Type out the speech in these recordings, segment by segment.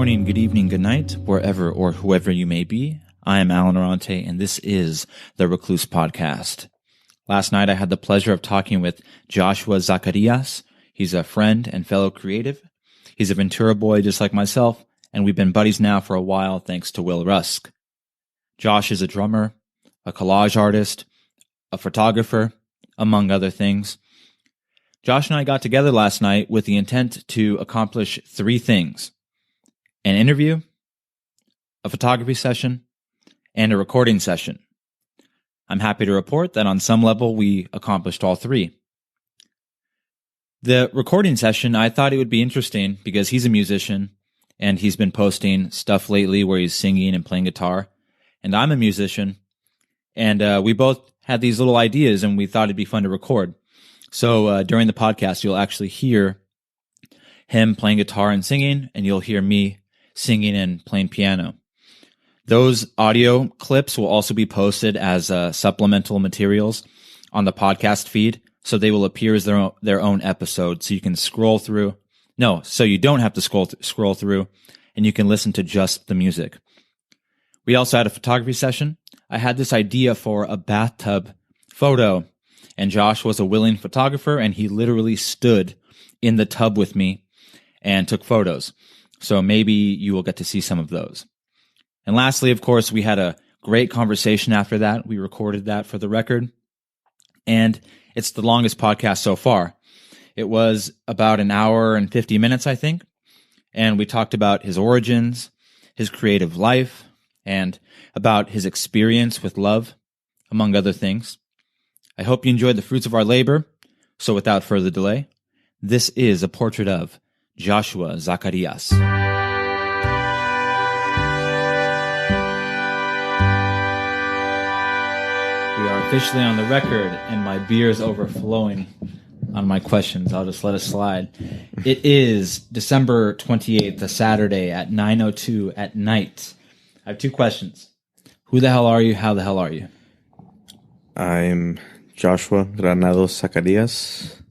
morning, good evening, good night, wherever or whoever you may be. I am Alan Arante, and this is the Recluse podcast. Last night, I had the pleasure of talking with Joshua Zacarias. He's a friend and fellow creative. He's a Ventura boy just like myself, and we've been buddies now for a while thanks to Will Rusk. Josh is a drummer, a collage artist, a photographer, among other things. Josh and I got together last night with the intent to accomplish three things: an interview, a photography session, and a recording session. I'm happy to report that on some level we accomplished all three. The recording session, I thought it would be interesting because he's a musician and he's been posting stuff lately where he's singing and playing guitar, and I'm a musician, and we both had these little ideas and we thought it'd be fun to record. So during the podcast, you'll actually hear him playing guitar and singing, and you'll hear me singing and playing piano. Those audio clips will also be posted as supplemental materials on the podcast feed, so they will appear as their own episode, so you can scroll through. No, so you don't have to scroll through, and you can listen to just the music. We also had a photography session. I had this idea for a bathtub photo, and Josh was a willing photographer, and he literally stood in the tub with me and took photos. So maybe you will get to see some of those. And lastly, of course, we had a great conversation after that. We recorded that for the record, and it's the longest podcast so far. It was about an hour and 50 minutes, I think, and we talked about his origins, his creative life, and about his experience with love, among other things. I hope you enjoyed the fruits of our labor. So without further delay, this is a portrait of Joshua Zacarias. We are officially on the record, and my beer is overflowing on my questions. I'll just let it slide. It is December 28th, a Saturday at 9:02 at night. I have two questions. Who the hell are you? How the hell are you? I'm Joshua Granados Zacarias,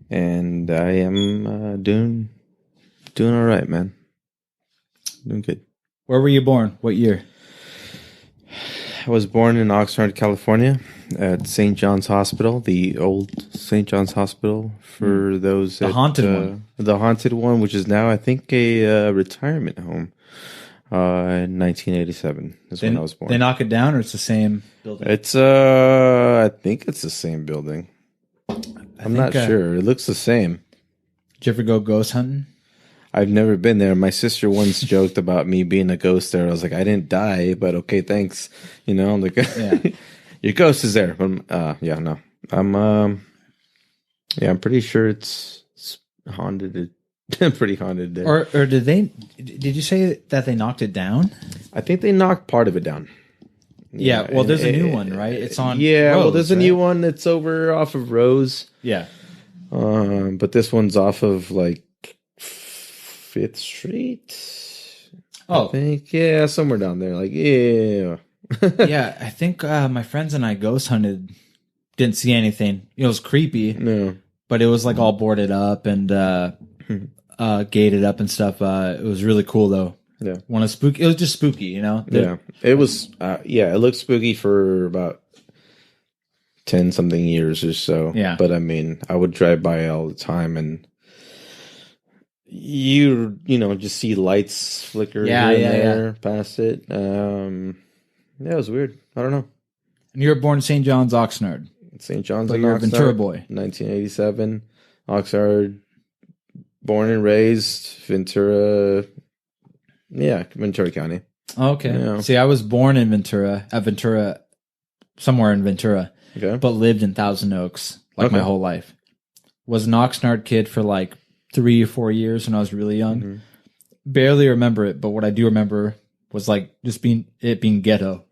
and I am doing all right, man. Doing good. Where were you born? What year? I was born in Oxnard, California, at St. John's Hospital, the old St. John's Hospital for those the haunted one. The haunted one, which is now, I think, a retirement home. In 1987 is when I was born. They knock it down, or it's the same building? It's I think it's the same building. I'm not sure. It looks the same. Did you ever go ghost hunting? I've never been there. My sister once joked about me being a ghost there. I was like, I didn't die, but okay, thanks. You know, I'm like, yeah. Your ghost is there. But, yeah, no. I'm pretty sure it's haunted. Pretty haunted there. Or did you say that they knocked it down? I think they knocked part of it down. Yeah, well, there's a new one, right? It's on Yeah, Rose, well, there's a right? new one that's over off of Rose. Yeah. But this one's off of, like, 5th Street. Oh. I think, yeah, somewhere down there. Like, yeah. Yeah, I think my friends and I ghost hunted. Didn't see anything. It was creepy. No. But it was, like, all boarded up and gated up and stuff. It was really cool, though. Yeah. It was just spooky, you know? Yeah. It was, it looked spooky for about 10-something years or so. Yeah. But, I mean, I would drive by all the time, and you just see lights flicker here and there past it. Yeah, it was weird. I don't know. And you were born in St. John's, Oxnard. St. John's, but you're a Ventura boy. 1987. Oxnard, born and raised. Ventura. Yeah, Ventura County. Okay. Yeah. See, I was born in Ventura, somewhere in Ventura, but lived in Thousand Oaks my whole life. Was an Oxnard kid for like 3 or 4 years when I was really young. Mm-hmm. Barely remember it, but what I do remember was like just being ghetto.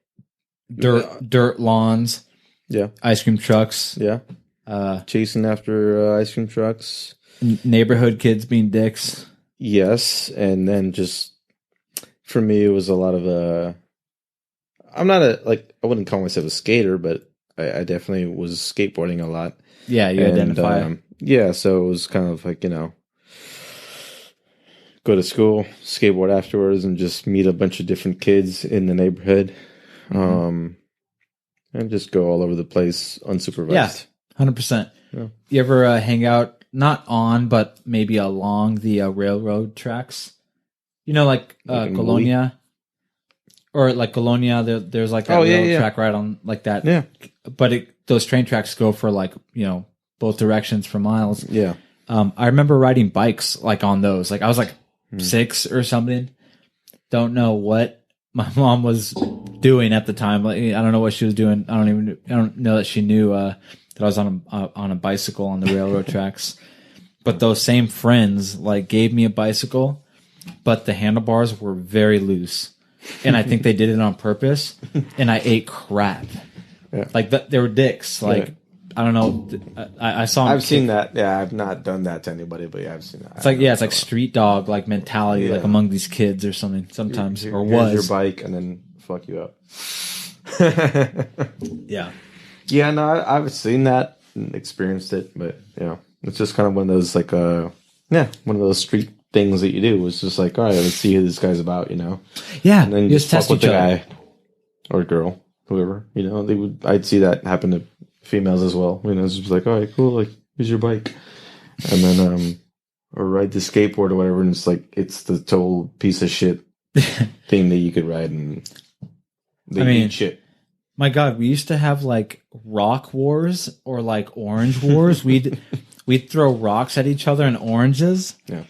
Dirt lawns. Yeah. Ice cream trucks. Yeah. Chasing after ice cream trucks. Neighborhood kids being dicks. Yes. And then just, for me, it was a lot of, I'm not I wouldn't call myself a skater, but I definitely was skateboarding a lot. Yeah, you identify. Yeah, so it was kind of like, go to school, skateboard afterwards, and just meet a bunch of different kids in the neighborhood. And just go all over the place unsupervised. Yeah, 100%. Yeah. You ever hang out, not on, but maybe along the railroad tracks? You know, like Colonia? Or like Colonia, there's like that railroad track right on like that. Yeah. But those train tracks go for like, both directions for miles. Yeah. I remember riding bikes like on those. Like I was like 6 or something. Don't know what my mom was doing at the time. Like, I don't know what she was doing. I don't know that she knew that I was on a bicycle on the railroad tracks. But those same friends like gave me a bicycle, but the handlebars were very loose, and I think they did it on purpose. And I ate crap. Yeah. Like they were dicks. Like I don't know. I saw. I've seen that. Yeah, I've not done that to anybody, but yeah, I've seen that. It's like it's like street dog like mentality, like among these kids or something. Sometimes or was your bike and then fuck you up. Yeah. Yeah, no, I've seen that and experienced it, but it's just kind of one of those like one of those street things that you do. It's just like, all right, let's see who this guy's about, Yeah, and then you just fuck with the guy or girl, whoever, I'd see that happen to females as well. It's just like, all right, cool, like here's your bike, and then or ride the skateboard or whatever, and it's like it's the total piece of shit thing that you could ride, and they eat shit. My God, we used to have like rock wars or like orange wars. We'd throw rocks at each other and oranges. Yeah.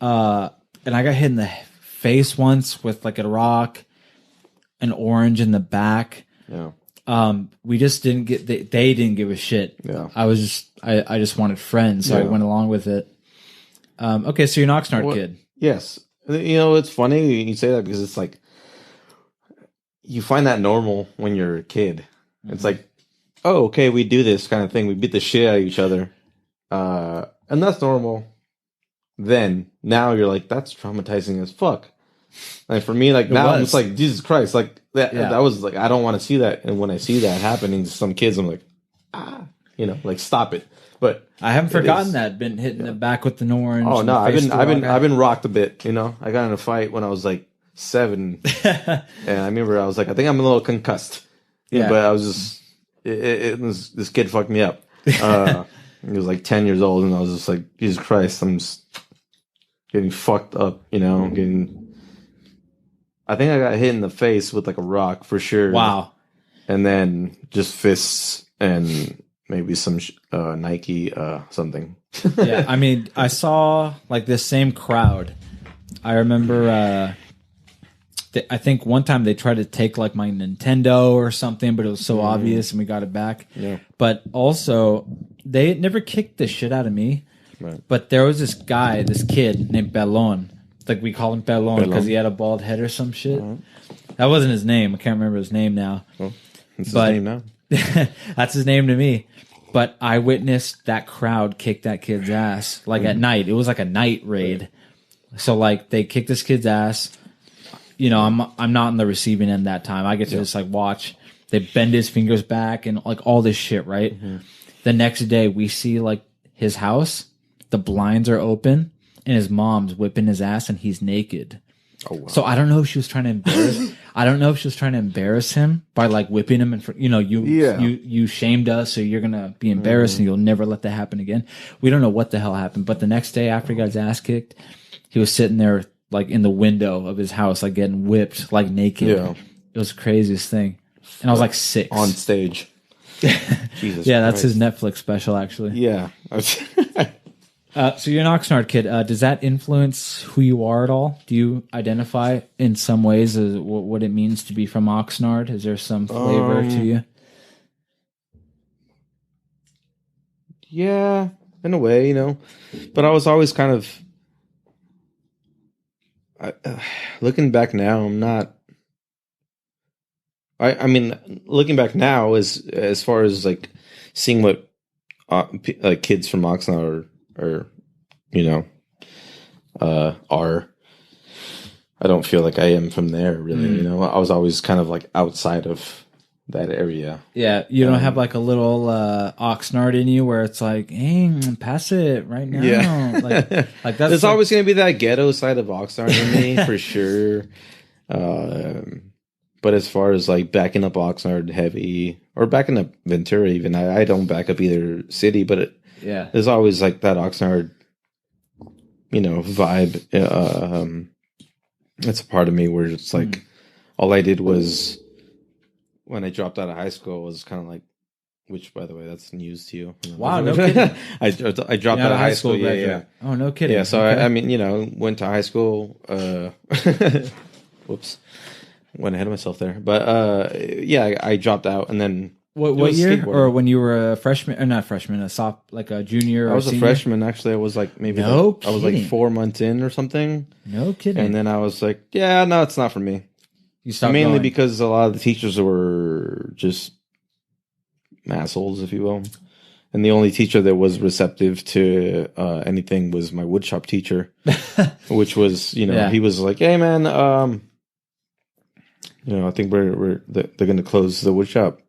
And I got hit in the face once with like a rock, an orange in the back. Yeah. We just didn't get. They didn't give a shit. Yeah. I just wanted friends, so I went along with it. Okay, so you're an Oxnard kid. Yes. It's funny you say that because it's like, you find that normal when you're a kid. It's like, oh, okay, we do this kind of thing. We beat the shit out of each other. And that's normal. Then, now you're like, that's traumatizing as fuck. And for me, like, now it's like, Jesus Christ, like, that was like, I don't want to see that. And when I see that happening to some kids, I'm like, like, stop it. But I haven't forgotten that. Been hit in the back with an orange. Oh, no, I've been rocked a bit, I got in a fight when I was like 7, and I remember I was like, I think I'm a little concussed. But I was just, this kid fucked me up. He was like 10 years old, and I was just like, Jesus Christ, I'm just getting fucked up. I think I got hit in the face with like a rock for sure. Wow. And then just fists and maybe some Nike something. Yeah, I mean, I saw like this same crowd. I remember. I think one time they tried to take like my Nintendo or something, but it was so obvious and we got it back. Yeah. But also, they never kicked the shit out of me. Right. But there was this guy, this kid named Pelon. Like we call him Pelon because he had a bald head or some shit. Right. That wasn't his name. I can't remember his name now. Well, that's his name now. That's his name to me. But I witnessed that crowd kick that kid's ass like at night. It was like a night raid. Right. So like they kicked this kid's ass. I'm not on the receiving end that time. I get to just like watch. They bend his fingers back and like all this shit, right? Mm-hmm. The next day we see like his house, the blinds are open, and his mom's whipping his ass and he's naked. Oh, wow. So I don't know if she was trying to embarrass. I don't know if she was trying to embarrass him by like whipping him in front. You shamed us, so you're gonna be embarrassed and you'll never let that happen again. We don't know what the hell happened, but the next day after he got his ass kicked, he was sitting there like in the window of his house, like getting whipped, like naked. Yeah. It was the craziest thing. And I was like 6. On stage. Jesus Yeah, that's his Netflix special, actually. Yeah. So you're an Oxnard kid. Does that influence who you are at all? Do you identify in some ways as what it means to be from Oxnard? Is there some flavor to you? Yeah, in a way, But I was always kind of... looking back now, I'm not. I mean, looking back now, as far as like seeing what like kids from Oxnard are, are. I don't feel like I am from there, really. I was always kind of like outside of that area. Yeah, you don't have like a little Oxnard in you where it's like, hey, pass it right now. Yeah. like that's There's always going to be that ghetto side of Oxnard in me for sure. But as far as like backing up Oxnard heavy or backing up Ventura, even I don't back up either city, but there's always like that Oxnard, vibe. It's a part of me where it's like all I did was when I dropped out of high school was kind of like, which by the way, that's news to you. Wow, no kidding. I dropped out of high school. Yeah. Oh, no kidding. Yeah, so okay. I mean, went to high school. Whoops, went ahead of myself there. But I dropped out, and then what year? Or when you were a freshman, or not freshman, a junior? I was a freshman actually. I was like maybe I was like 4 months in or something. No kidding. And then I was like, yeah, no, it's not for me. You stopped mainly going. Because a lot of the teachers were just assholes, if you will. And the only teacher that was receptive to anything was my woodshop teacher, which was, he was like, hey man, I think they're going to close the woodshop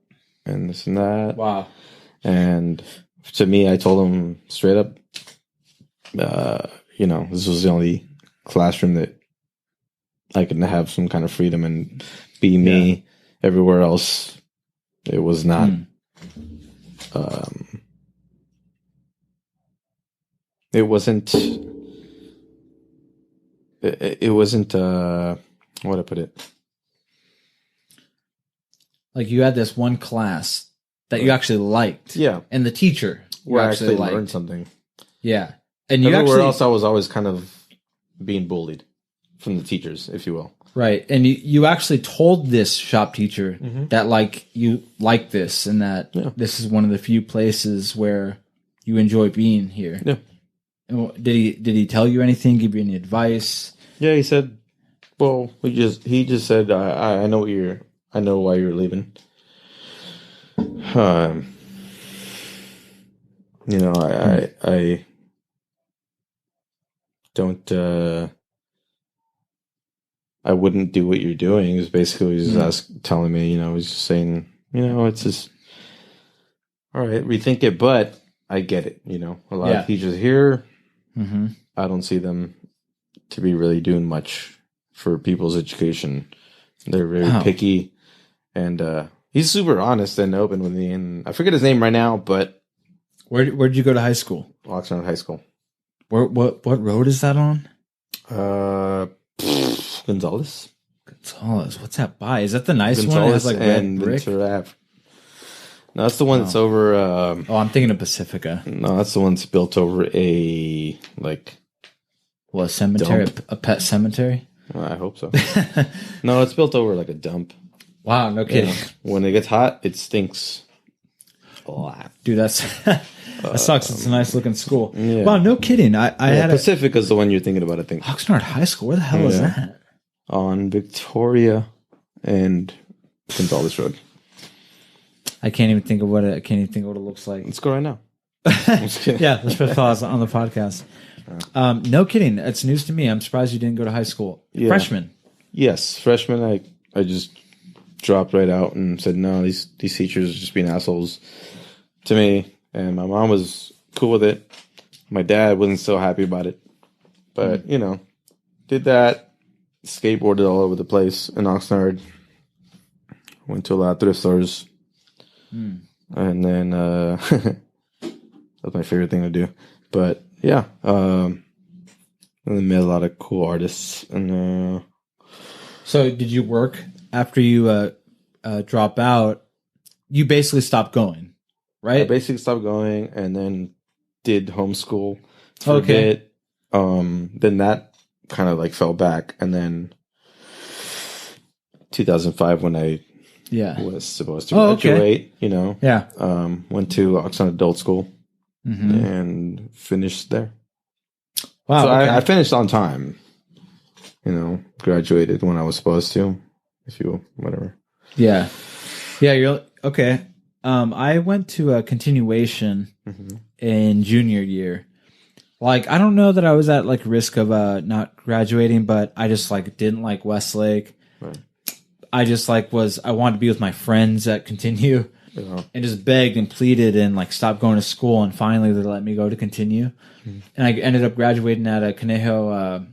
and this and that. Wow. And to me, I told him straight up, this was the only classroom that I could have some kind of freedom and be me. Everywhere else, it was not. It wasn't. It wasn't. What I put it. Like you had this one class that you actually liked, and the teacher you actually learned something, and everywhere else I was always kind of being bullied from the teachers, if you will. Right. And you actually told this shop teacher that like you like this and that this is one of the few places where you enjoy being here. Yeah. And did he tell you anything, give you any advice? Yeah, he said, well, he just said, I know why you're leaving. I don't I wouldn't do what you're doing. It was basically telling me, he's just saying, it's just, all right, rethink it, but I get it. A lot of teachers here, I don't see them to be really doing much for people's education. They're very picky, and he's super honest and open with me. And I forget his name right now, but where'd you go to high school? Oxnard High School. What road is that on? Gonzales. What's that by? Is that the nice Gonzales one? It has like and red brick. Ventura Ave. No, that's the one that's over. I'm thinking of Pacifica. No, that's the one that's built over a a cemetery, a pet cemetery. I hope so. No, it's built over like a dump. Wow, no kidding. When it gets hot, it stinks a lot. Dude, that sucks. It's a nice looking school. Yeah. Wow, no kidding. I had Pacifica's the one you're thinking about, I think. Oxnard High School. Where the hell is that? On Victoria and Gonzales Road. I can't even think of what it looks like. Let's go right now. Yeah, let's put pause on the podcast. No kidding. It's news to me. I'm surprised you didn't go to high school. Yeah. Freshman. Yes, freshman. I just dropped right out and said, no, these teachers are just being assholes to me. And my mom was cool with it. My dad wasn't so happy about it. But, did that. Skateboarded all over the place in Oxnard. Went to a lot of thrift stores. And then that's my favorite thing to do. But yeah, and then met a lot of cool artists. And so, did you work after you drop out? You basically stopped going, right? I basically stopped going, and then did homeschool for a bit. Then that kind of like fell back, and then 2005 when I was supposed to graduate, went to Oxnard Adult School and finished there. Wow. So I finished on time, graduated when I was supposed to, if you will, whatever. Yeah. Yeah. You're okay. I went to a continuation in junior year. Like, I don't know that I was at like risk of not graduating, but I just like didn't like Westlake. Right. I just I wanted to be with my friends at Continue, and just begged and pleaded and like stopped going to school, and finally they let me go to Continue, and I ended up graduating at a Conejo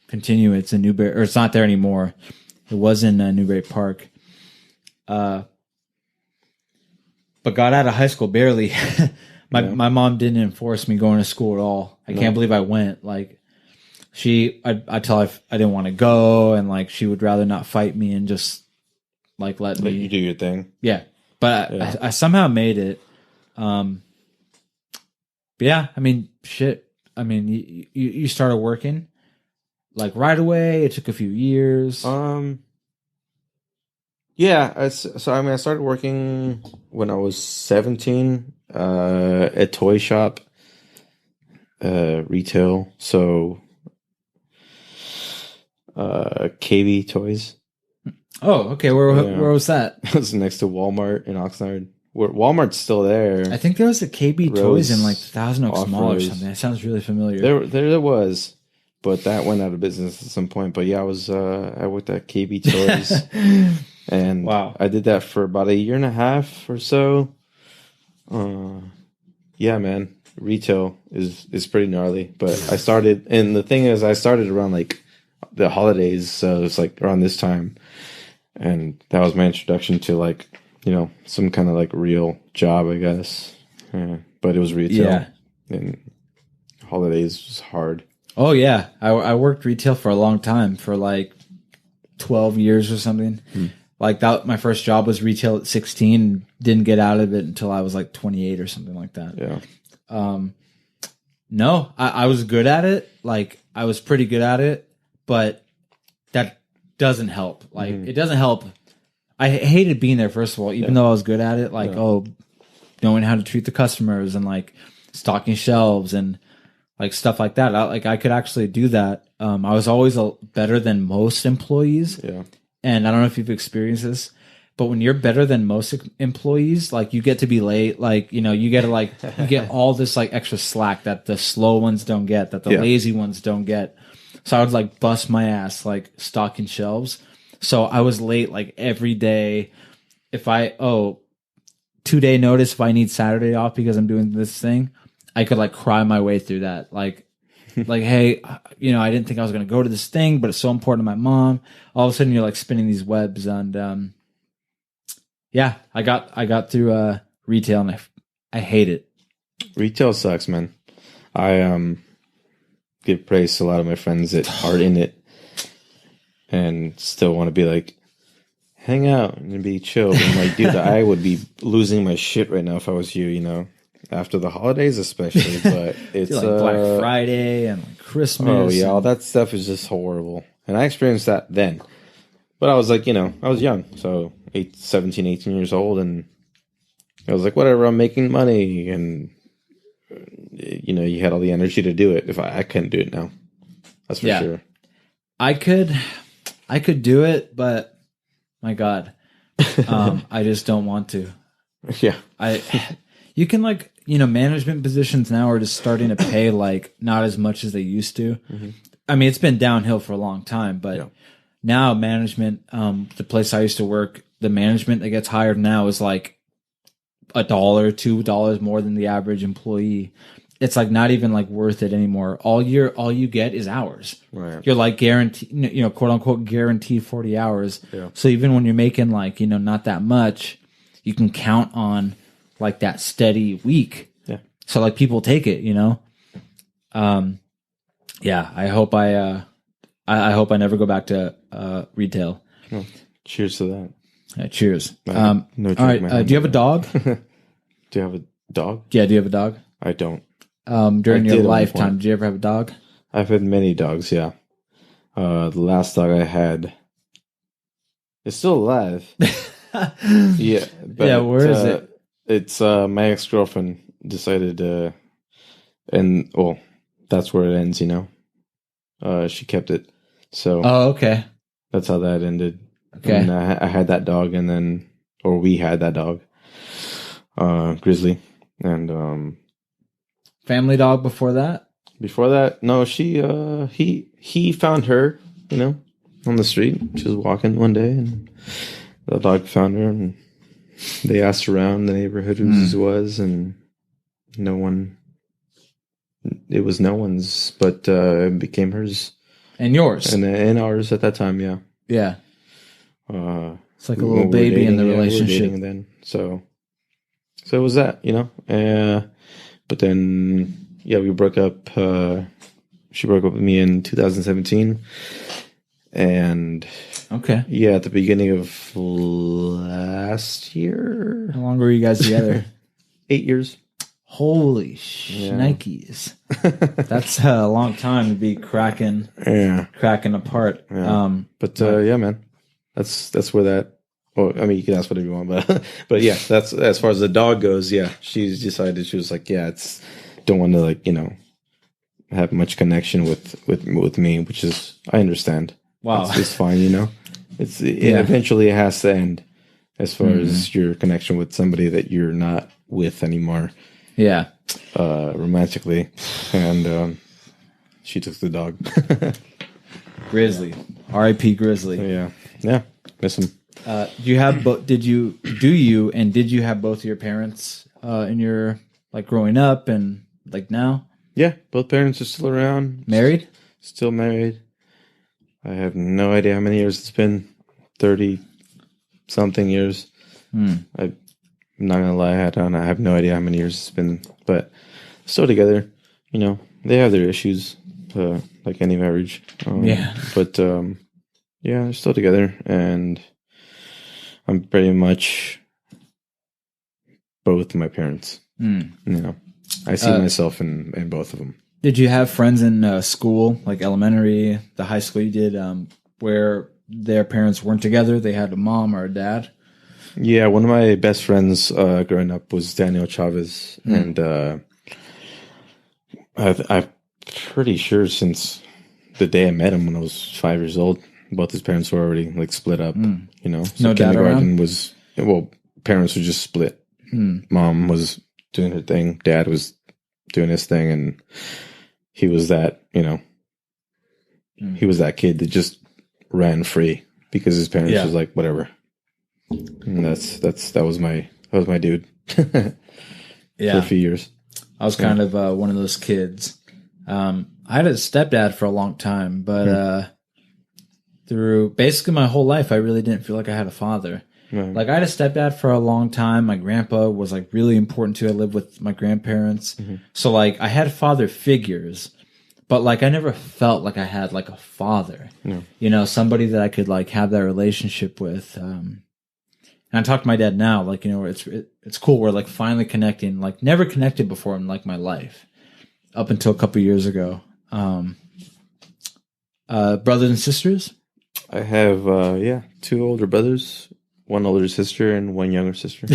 Continue. It's in Newberry, or it's not there anymore. It was in Newberry Park, but got out of high school barely. My mom didn't enforce me going to school at all. I can't believe I went. Like I tell her I didn't want to go, and like she would rather not fight me and just like let you do your thing. Yeah, but I somehow made it. But yeah, I mean, shit. I mean, you started working like right away. It took a few years. Yeah. I started working when I was 17. A toy shop, retail. So, KB Toys. Oh, okay. Where was that? It was next to Walmart in Oxnard. Walmart's still there. I think there was a KB Toys in like Thousand Oaks Mall or something. That sounds really familiar. There was, but that went out of business at some point. But yeah, I worked at KB Toys, and I did that for about a year and a half or so. Yeah, man, retail is pretty gnarly. But I started, and the thing is, I started around like the holidays, so it's like around this time, and that was my introduction to like, you know, some kind of like real job, I guess. Yeah, but it was retail, and holidays was hard. Oh yeah, I worked retail for a long time, for like 12 years or something. Like that, my first job was retail at 16. Didn't get out of it until I was like 28 or something like that. Yeah. No, I was good at it. Like I was pretty good at it, but that doesn't help. Like it doesn't help. I hated being there, first of all, even though I was good at it. Like, knowing how to treat the customers and like stocking shelves and like stuff like that. I could actually do that. I was always better than most employees. Yeah. And I don't know if you've experienced this, but when you're better than most employees, like you get to be late, like, you know, you get to like, you get all this like extra slack that the slow ones don't get, that the lazy ones don't get. So I would like bust my ass, like stocking shelves. So I was late like every day. If 2-day notice, if I need Saturday off because I'm doing this thing, I could like cry my way through that. Like, hey, you know, I didn't think I was going to go to this thing, but it's so important to my mom. All of a sudden you're like spinning these webs, and yeah, I got through retail, and I hate it. Retail sucks, man. I give praise to a lot of my friends that are in it and still want to be like, hang out and be chill. And like, dude, I would be losing my shit right now if I was you know, after the holidays especially. But it's like Black Friday and like Christmas. Oh yeah, all that stuff is just horrible. And I experienced that then. But I was like, you know, I was young, so 17, 18 years old, and I was like, whatever, I'm making money, and you know, you had all the energy to do it. If I couldn't do it now, that's for sure. I could do it, but my God, I just don't want to. Yeah, you can like, you know, management positions now are just starting to pay like not as much as they used to. Mm-hmm. I mean, it's been downhill for a long time, but now management, the place I used to work, the management that gets hired now is like $1, $2 more than the average employee. It's like not even like worth it anymore. All you get is hours. Right. You're like guaranteed, you know, quote unquote guaranteed 40 hours. Yeah. So even when you're making like, you know, not that much, you can count on like that steady week. Yeah. So like people take it, you know. Yeah. I hope I hope I never go back to retail. Well, cheers to that. Cheers. No all right. Do you have a dog? Do you have a dog? Yeah. Do you have a dog? I don't. During your lifetime, did you ever have a dog? I've had many dogs. Yeah. The last dog I had is still alive. Yeah. But yeah. Where is it? It's my ex-girlfriend decided and well, that's where it ends, you know. She kept it. So okay. That's how that ended. Okay. And I had that dog, and then we had that dog, Grizzly, and family dog before that. Before that, no, she he found her, you know, on the street. She was walking one day, and the dog found her, and they asked around the neighborhood whose it was, and no one. It was no one's, but it became hers and yours, and ours at that time. Yeah, yeah. It's like a little baby dating, in the relationship. We then, so it was that, you know. But then, yeah, we broke up. She broke up with me in 2017, and okay, yeah, at the beginning of last year. How long were you guys together? 8 years. Holy shnikes. That's a long time to be cracking apart. Yeah. Yeah, man, that's where that. Well, I mean, you can ask whatever you want, but yeah, that's as far as the dog goes. Yeah, she decided, she was like, yeah, don't want to, like, you know, have much connection with me, which is, I understand. Wow, it's fine, you know. Eventually it has to end as far as your connection with somebody that you're not with anymore. Yeah, romantically, and she took the dog. Grizzly, R.I.P. Grizzly. Yeah, miss him. Did you have both of your parents in your, like, growing up and like now? Yeah, both parents are still around. Married? Still married. I have no idea how many years it's been. 30 something years. I'm not gonna lie, I have no idea how many years it's been, but still together. You know, they have their issues, like any marriage. But yeah, they're still together, and I'm pretty much both my parents. You know, I see myself in both of them. Did you have friends in school, like elementary, the high school you did, where their parents weren't together? They had a mom or a dad? Yeah, one of my best friends growing up was Daniel Chavez, and I'm pretty sure since the day I met him when I was 5 years old, both his parents were already, like, split up. You know, so no kindergarten was, well, parents were just split. Mom was doing her thing, dad was doing his thing, and he was that, you know, he was that kid that just ran free because his parents was like, whatever. And that was my dude. For a few years. I was kind of one of those kids. I had a stepdad for a long time, but through basically my whole life, I really didn't feel like I had a father. Like, I had a stepdad for a long time. My grandpa was, like, really important too. I lived with my grandparents. So, like, I had father figures, but, like, I never felt like I had, like, a father. You know, somebody that I could, like, have that relationship with. And I talk to my dad now, like, you know, it's cool. We're, like, finally connecting, like, never connected before in, like, my life up until a couple years ago. Brothers and sisters? I have, 2 older brothers, 1 older sister, and 1 younger sister.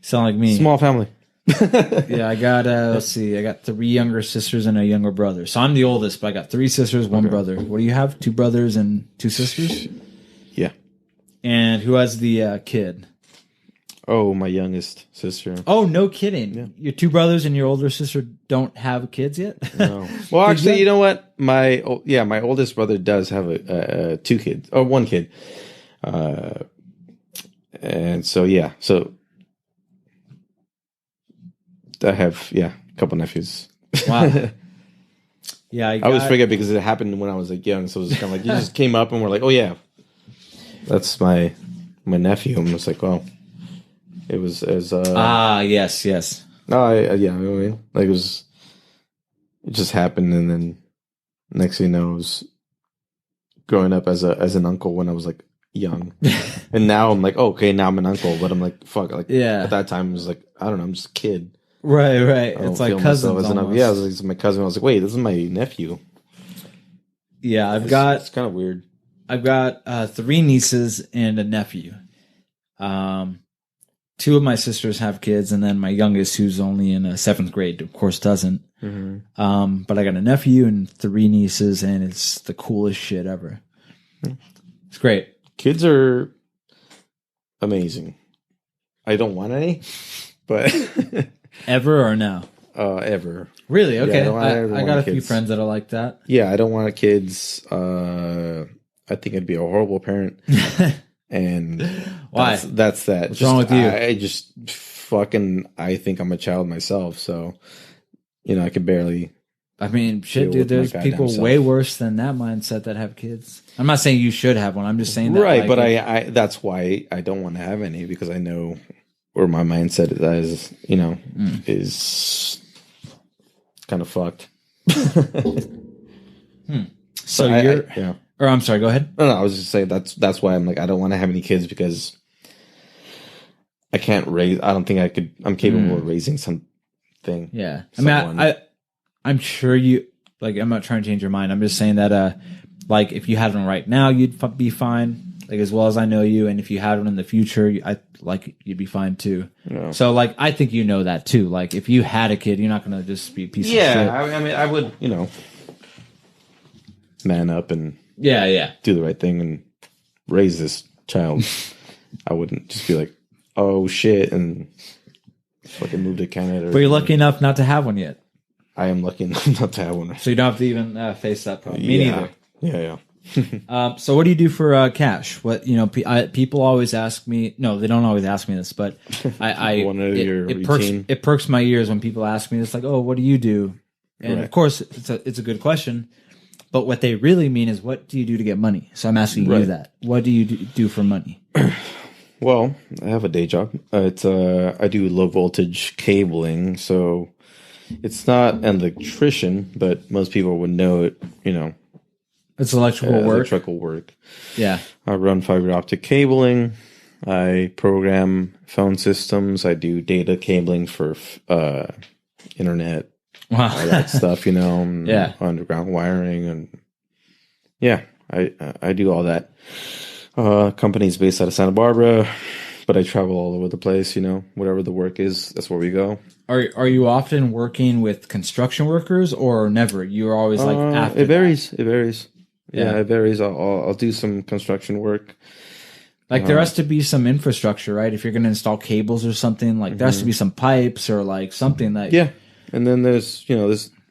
Sound like me. Small family. Yeah, I got, let's see, I got 3 younger sisters and a younger brother. So I'm the oldest, but I got 3 sisters, 1 brother. What do you have? 2 brothers and 2 sisters? Yeah. And who has the kid? Oh, my youngest sister. Oh, no kidding. Yeah. Your 2 brothers and your older sister don't have kids yet? No. Well, actually, you know what? My oldest brother does have 2 kids, or 1 kid. And so, yeah. So I have, a couple nephews. Wow. Yeah. I always forget because it happened when I was, like, young. So it was kind of like, you just came up and we're like, oh, yeah, that's my nephew. And it's like, well, it was as yes. No, I mean, like, it just happened, and then next thing you know, I was growing up as an uncle when I was, like, young, and now I'm like, oh, okay, now I'm an uncle, but I'm like, fuck, like, at that time it was like, I don't know, I'm just a kid, right. It's like cousins. Yeah, it was like my cousin. I was like, wait, this is my nephew. Yeah, it's kind of weird. I've got 3 nieces and a nephew. 2 of my sisters have kids, and then my youngest, who's only in 7th grade, of course, doesn't. But I got a nephew and 3 nieces, and it's the coolest shit ever. It's great. Kids are amazing. I don't want any, but ever or now? Ever. Really? Okay. Yeah, I got a few friends that are like that. Yeah, I don't want kids. I think I'd be a horrible parent. And why? That's that. What's wrong with you? I just I think I'm a child myself. So, I could barely. I mean, shit, dude, there's people way worse than that mindset that have kids. I'm not saying you should have one. I'm just saying that. Right, but I that's why I don't want to have any, because I know where my mindset is, is kind of fucked. So you're... Or I'm sorry, go ahead. No, I was just saying that's why I'm like, I don't want to have any kids, because I can't raise. I don't think I'm capable of raising something. Yeah, I'm sure you, like, I'm not trying to change your mind. I'm just saying that, like, if you had one right now, you'd be fine, like, as well as I know you. And if you had one in the future, you'd be fine too. Yeah. So, like, I think you know that too. Like, if you had a kid, you're not going to just be a piece of shit. Yeah, I mean, I would, man up and do the right thing and raise this child. I wouldn't just be like, oh shit, and fucking move to Canada. But you're lucky enough not to have one yet. I am lucky enough not to have one. So you don't have to even face that problem. Me neither. Yeah. So what do you do for cash? What people always ask me. No, they don't always ask me this, but it perks my ears when people ask me this. Like, oh, what do you do? And of course, it's a good question. But what they really mean is, what do you do to get money? So I'm asking you that. What do you do for money? Well, I have a day job. It's I do low voltage cabling, so it's not an electrician, but most people would know it. It's electrical work. Electrical work. Yeah. I run fiber optic cabling. I program phone systems. I do data cabling for internet. Wow. All that stuff, underground wiring, and I do all that. Company's based out of Santa Barbara, but I travel all over the place. Whatever the work is, that's where we go. Are you often working with construction workers, or never? You're always like after. It varies. It varies. Yeah, it varies. I'll do some construction work. Like, there has to be some infrastructure, right? If you're going to install cables or something, like, there has to be some pipes or like something that. Yeah. And then there's,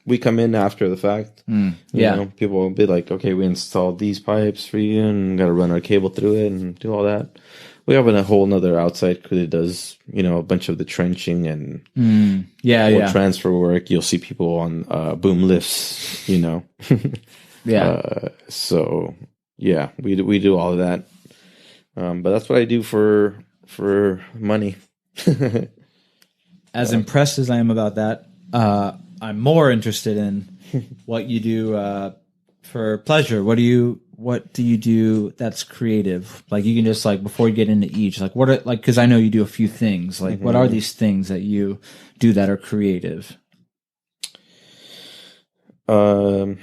we come in after the fact. People will be like, okay, we installed these pipes for you and got to run our cable through it and do all that. We have a whole nother outside crew that does, a bunch of the trenching and transfer work. You'll see people on boom lifts, So, yeah, we do all of that. But that's what I do for money. As impressed as I am about that, I'm more interested in what you do for pleasure. What do you do that's creative? Like, you can just, like, before you get into each, like, what are, like, because I know you do a few things. Like, what are these things that you do that are creative? Well,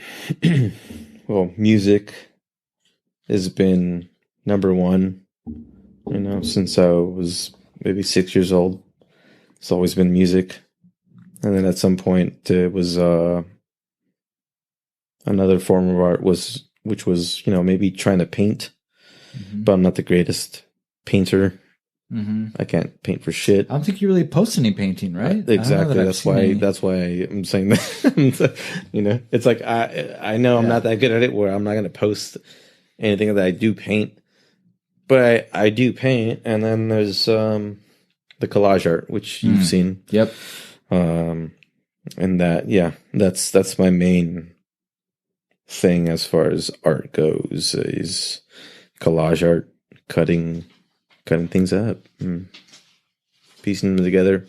music has been number one, since I was maybe 6 years old. It's always been music. And then at some point it was another form of art which was maybe trying to paint, but I'm not the greatest painter. I can't paint for shit. I don't think you really post any painting, right? Exactly. That's why I'm saying that. It's like I know I'm not that good at it, where I'm not going to post anything that I do paint, but I do paint. And then there's the collage art, which you've seen. Yep. And that's my main thing as far as art goes, is collage art, cutting things up, piecing them together.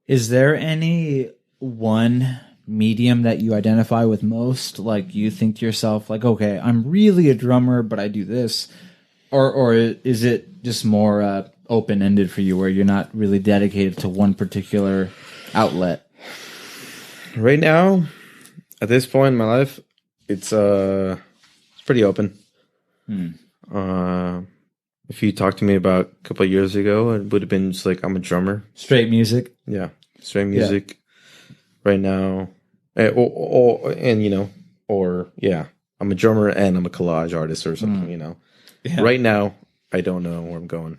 Is there any one medium that you identify with most? Like, you think to yourself, like, okay, I'm really a drummer, but I do this, or is it just more open-ended for you, where you're not really dedicated to one particular outlet? Right now, at this point in my life, it's pretty open. If you talked to me about a couple of years ago, it would have been just like, I'm a drummer. Straight music. Yeah, straight music. Yeah. Right now, I'm a drummer and I'm a collage artist or something. Yeah. Right now, I don't know where I'm going.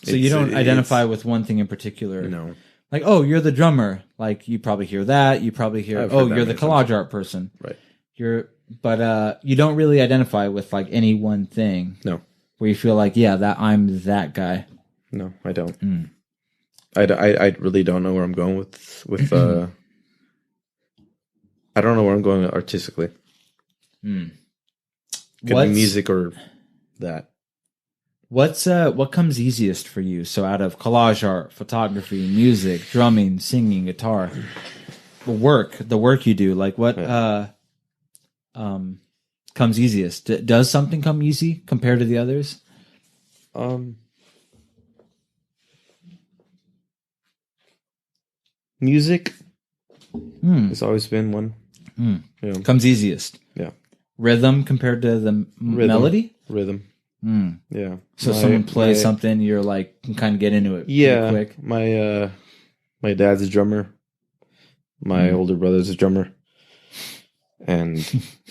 So you don't identify with one thing in particular? No. Like, oh, you're the drummer. Like, you probably hear that. You probably hear, you're the collage art person. Right. But you don't really identify with like any one thing. No. Where you feel like, yeah, that I'm that guy. No, I don't. I really don't know where I'm going with I don't know where I'm going artistically. Could be music or that. What comes easiest for you? So out of collage art, photography, music, drumming, singing, guitar, the work you do, like what comes easiest? Does something come easy compared to the others? Music has always been one. Yeah. Comes easiest. Yeah. Rhythm compared to the melody? Rhythm. Yeah. So someone plays something, you're like, can kind of get into it pretty quick. My dad's a drummer. My older brother's a drummer. And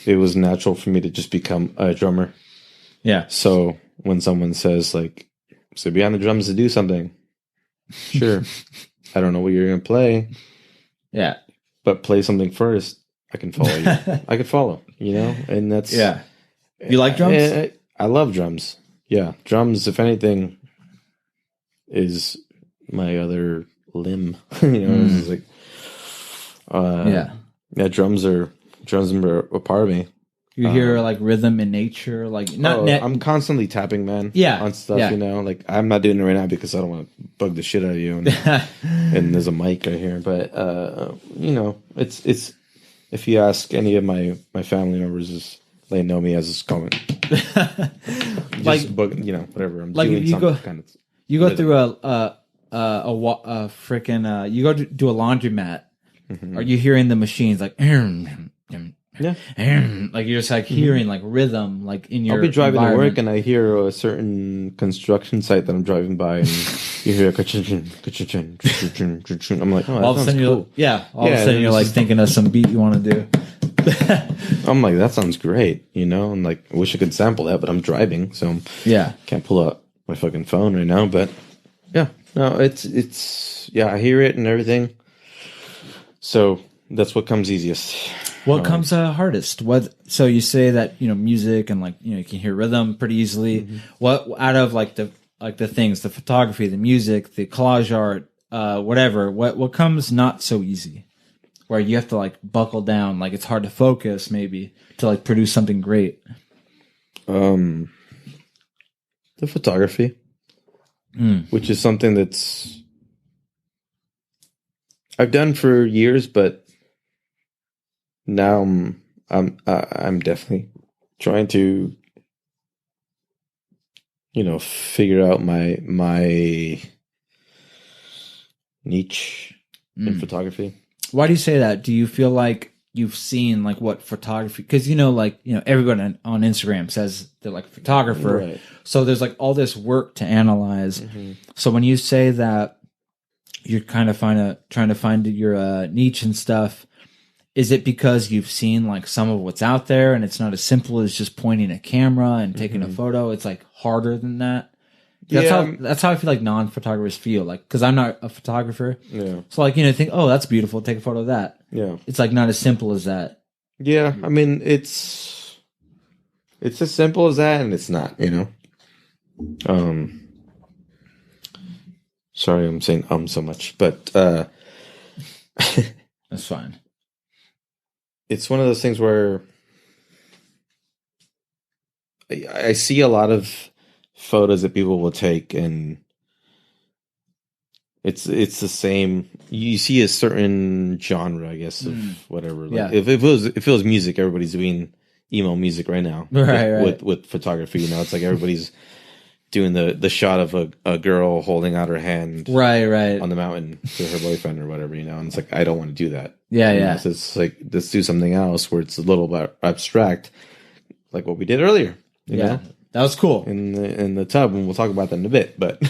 it was natural for me to just become a drummer. Yeah. So when someone says like, so be on the drums to do something. Sure. I don't know what you're going to play. Yeah. But play something first. I can follow you. I can follow, and that's... Yeah. You like drums? I love drums. Yeah. Drums, if anything, is my other limb. It's like... Yeah, drums are a part of me. You hear like rhythm in nature, like I'm constantly tapping, man. Yeah, on stuff. Yeah. Like I'm not doing it right now because I don't want to bug the shit out of you. And, and there's a mic right here, but it's if you ask any of my family members, they know me as this comment. Like bug, whatever. I'm like doing something kind of. You go through a freaking you go to do a laundromat. Are you hearing the machines like? Yeah, like you're just like hearing like rhythm, like in your. I'll be driving to work and I hear a certain construction site that I'm driving by, and you hear ka-ching, ka-ching, ka-ching. I'm like, oh, all of a sudden, cool. All of a sudden you're like thinking of some beat you want to do. I'm like, that sounds great, I'm like, I wish I could sample that, but I'm driving, so can't pull out my fucking phone right now. But it's I hear it and everything. So that's what comes easiest. What comes hardest? So you say that music and like you can hear rhythm pretty easily. Mm-hmm. What out of like the things, the photography, the music, the collage art, whatever. What comes not so easy, where you have to like buckle down, like it's hard to focus maybe to like produce something great. The photography, which is something that's I've done for years, but. Now I'm definitely trying to figure out my niche in photography. Why do you say that? Do you feel like you've seen like what photography? Because everyone on Instagram says they're like a photographer, right. So there's like all this work to analyze. Mm-hmm. So when you say that you're kind of trying to find your niche and stuff. Is it because you've seen like some of what's out there and it's not as simple as just pointing a camera and taking a photo? It's like harder than that. That's how I feel like non-photographers feel. Like, cause I'm not a photographer. Yeah. So like, think, oh, that's beautiful. Take a photo of that. Yeah. It's like not as simple as that. Yeah. I mean, it's as simple as that and it's not, sorry, I'm saying so much, but, that's fine. It's one of those things where I see a lot of photos that people will take, and it's the same. You see a certain genre, I guess, of whatever. Like if it was music, everybody's doing emo music right now, right. With photography. It's like everybody's doing the shot of a girl holding out her hand right on the mountain to her boyfriend or whatever, and it's like I don't want to do that. Yeah. So it's like let's do something else where it's a little bit abstract, like what we did earlier. You know? That was cool in the tub, and we'll talk about that in a bit. But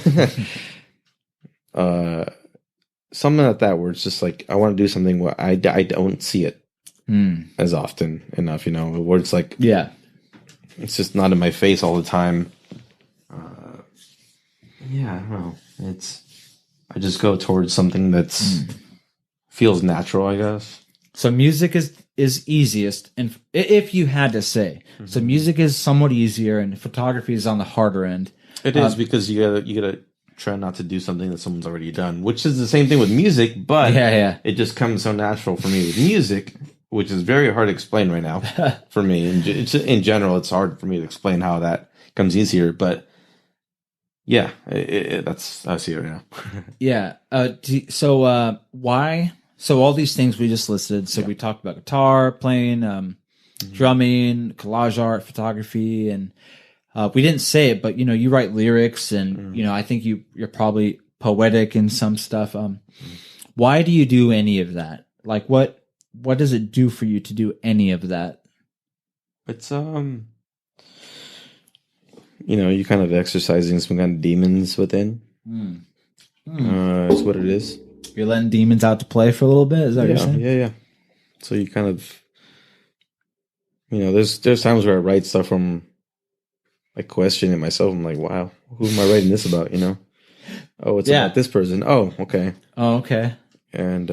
something like that where it's just like I want to do something where I don't see it as often enough, where it's like it's just not in my face all the time. I don't know. I just go towards something that's feels natural, I guess. So music is easiest, and if you had to say, so music is somewhat easier, and photography is on the harder end. It is because you gotta try not to do something that someone's already done, which is the same thing with music, but it just comes so natural for me with music, which is very hard to explain right now for me. In general, it's hard for me to explain how that comes easier, but yeah, that's I see it right now. Yeah. So why? So all these things we just listed. So we talked about guitar playing, drumming, collage art, photography, and we didn't say it, but you write lyrics, and I think you're probably poetic in some stuff. Why do you do any of that? Like, what does it do for you to do any of that? It's you're kind of exercising some kind of demons within. That's what it is. You're letting demons out to play for a little bit. Is that what you're saying? Yeah. So you kind of, there's times where I write stuff from, like, questioning myself. I'm like, wow, who am I writing this about? Oh, it's about this person. Oh, okay. And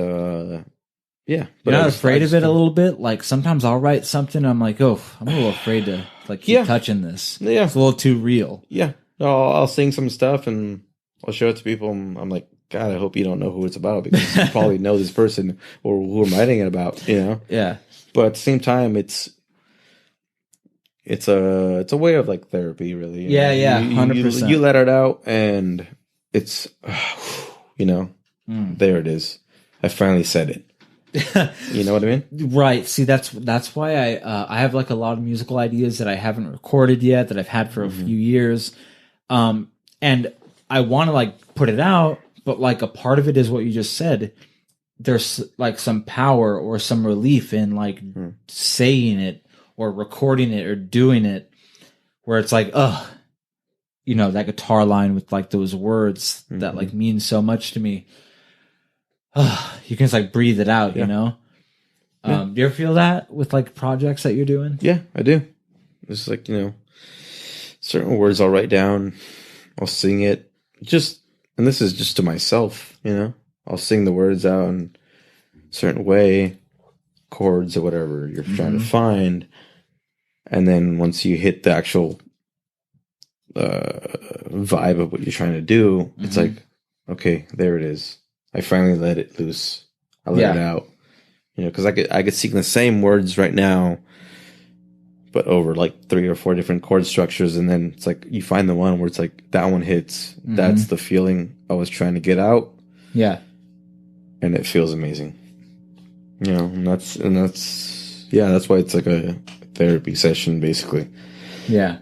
yeah, but you're not afraid of it a little bit. Like sometimes I'll write something, I'm like, oh, I'm a little afraid to keep touching this. Yeah, it's a little too real. Yeah, no, I'll sing some stuff and I'll show it to people. I'm like, God, I hope you don't know who it's about, because you probably know this person or who I'm writing it about. Yeah. But at the same time, it's a way of like therapy, really. Yeah, 100%. You let it out, and it's there it is. I finally said it. You know what I mean? Right. See, that's why I have like a lot of musical ideas that I haven't recorded yet, that I've had for a few years, and I want to like put it out, but like a part of it is what you just said. There's like some power or some relief in like saying it or recording it or doing it, where it's like, that guitar line with like those words that like mean so much to me. You can just like breathe it out, Do you ever feel that with like projects that you're doing? Yeah, I do. It's like, certain words I'll write down, I'll sing it, and this is just to myself, I'll sing the words out in a certain way, chords or whatever you're trying to find. And then once you hit the actual vibe of what you're trying to do, it's like, okay, there it is. I finally let it loose. I let it out. Because I could sing the same words right now, but over like 3 or 4 different chord structures, and then it's like you find the one where it's like that one hits. That's the feeling I was trying to get out. Yeah. And it feels amazing. And that's why it's like a therapy session, basically. Yeah.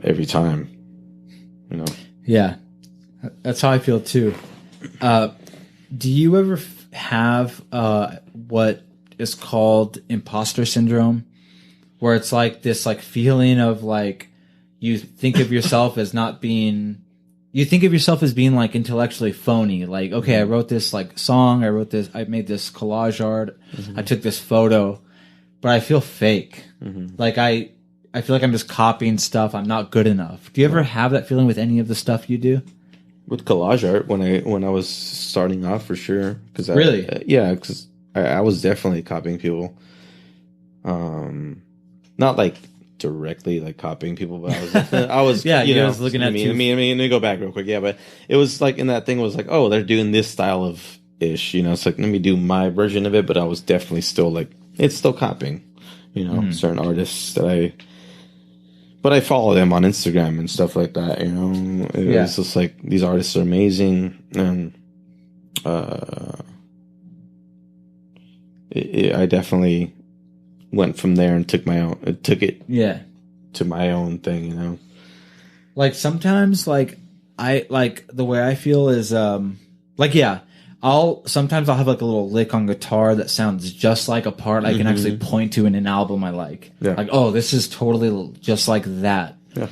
Every time. Yeah. That's how I feel too. Do you ever have what is called imposter syndrome, where it's like this like feeling of like you think of yourself as being like intellectually phony, like, okay, I wrote this like song, I made this collage art, I took this photo, but I feel fake. Like I feel like I'm just copying stuff, I'm not good enough. Do you ever have that feeling with any of the stuff you do? With collage art, when I was starting off, for sure. Because because I was definitely copying people. Not like directly like copying people, but I was I was looking at me. Let me go back real quick. Yeah, but it was like in that thing was like, oh, they're doing this style of ish. It's like, let me do my version of it. But I was definitely still like, it's still copying. Certain artists that But I follow them on Instagram and stuff like that, It's just like, these artists are amazing, and I definitely went from there and took it to my own thing, Like sometimes, like I like the way I feel is I'll have like a little lick on guitar that sounds just like a part I can actually point to in an album I like. Yeah. Like, oh, this is totally just like that. Yeah.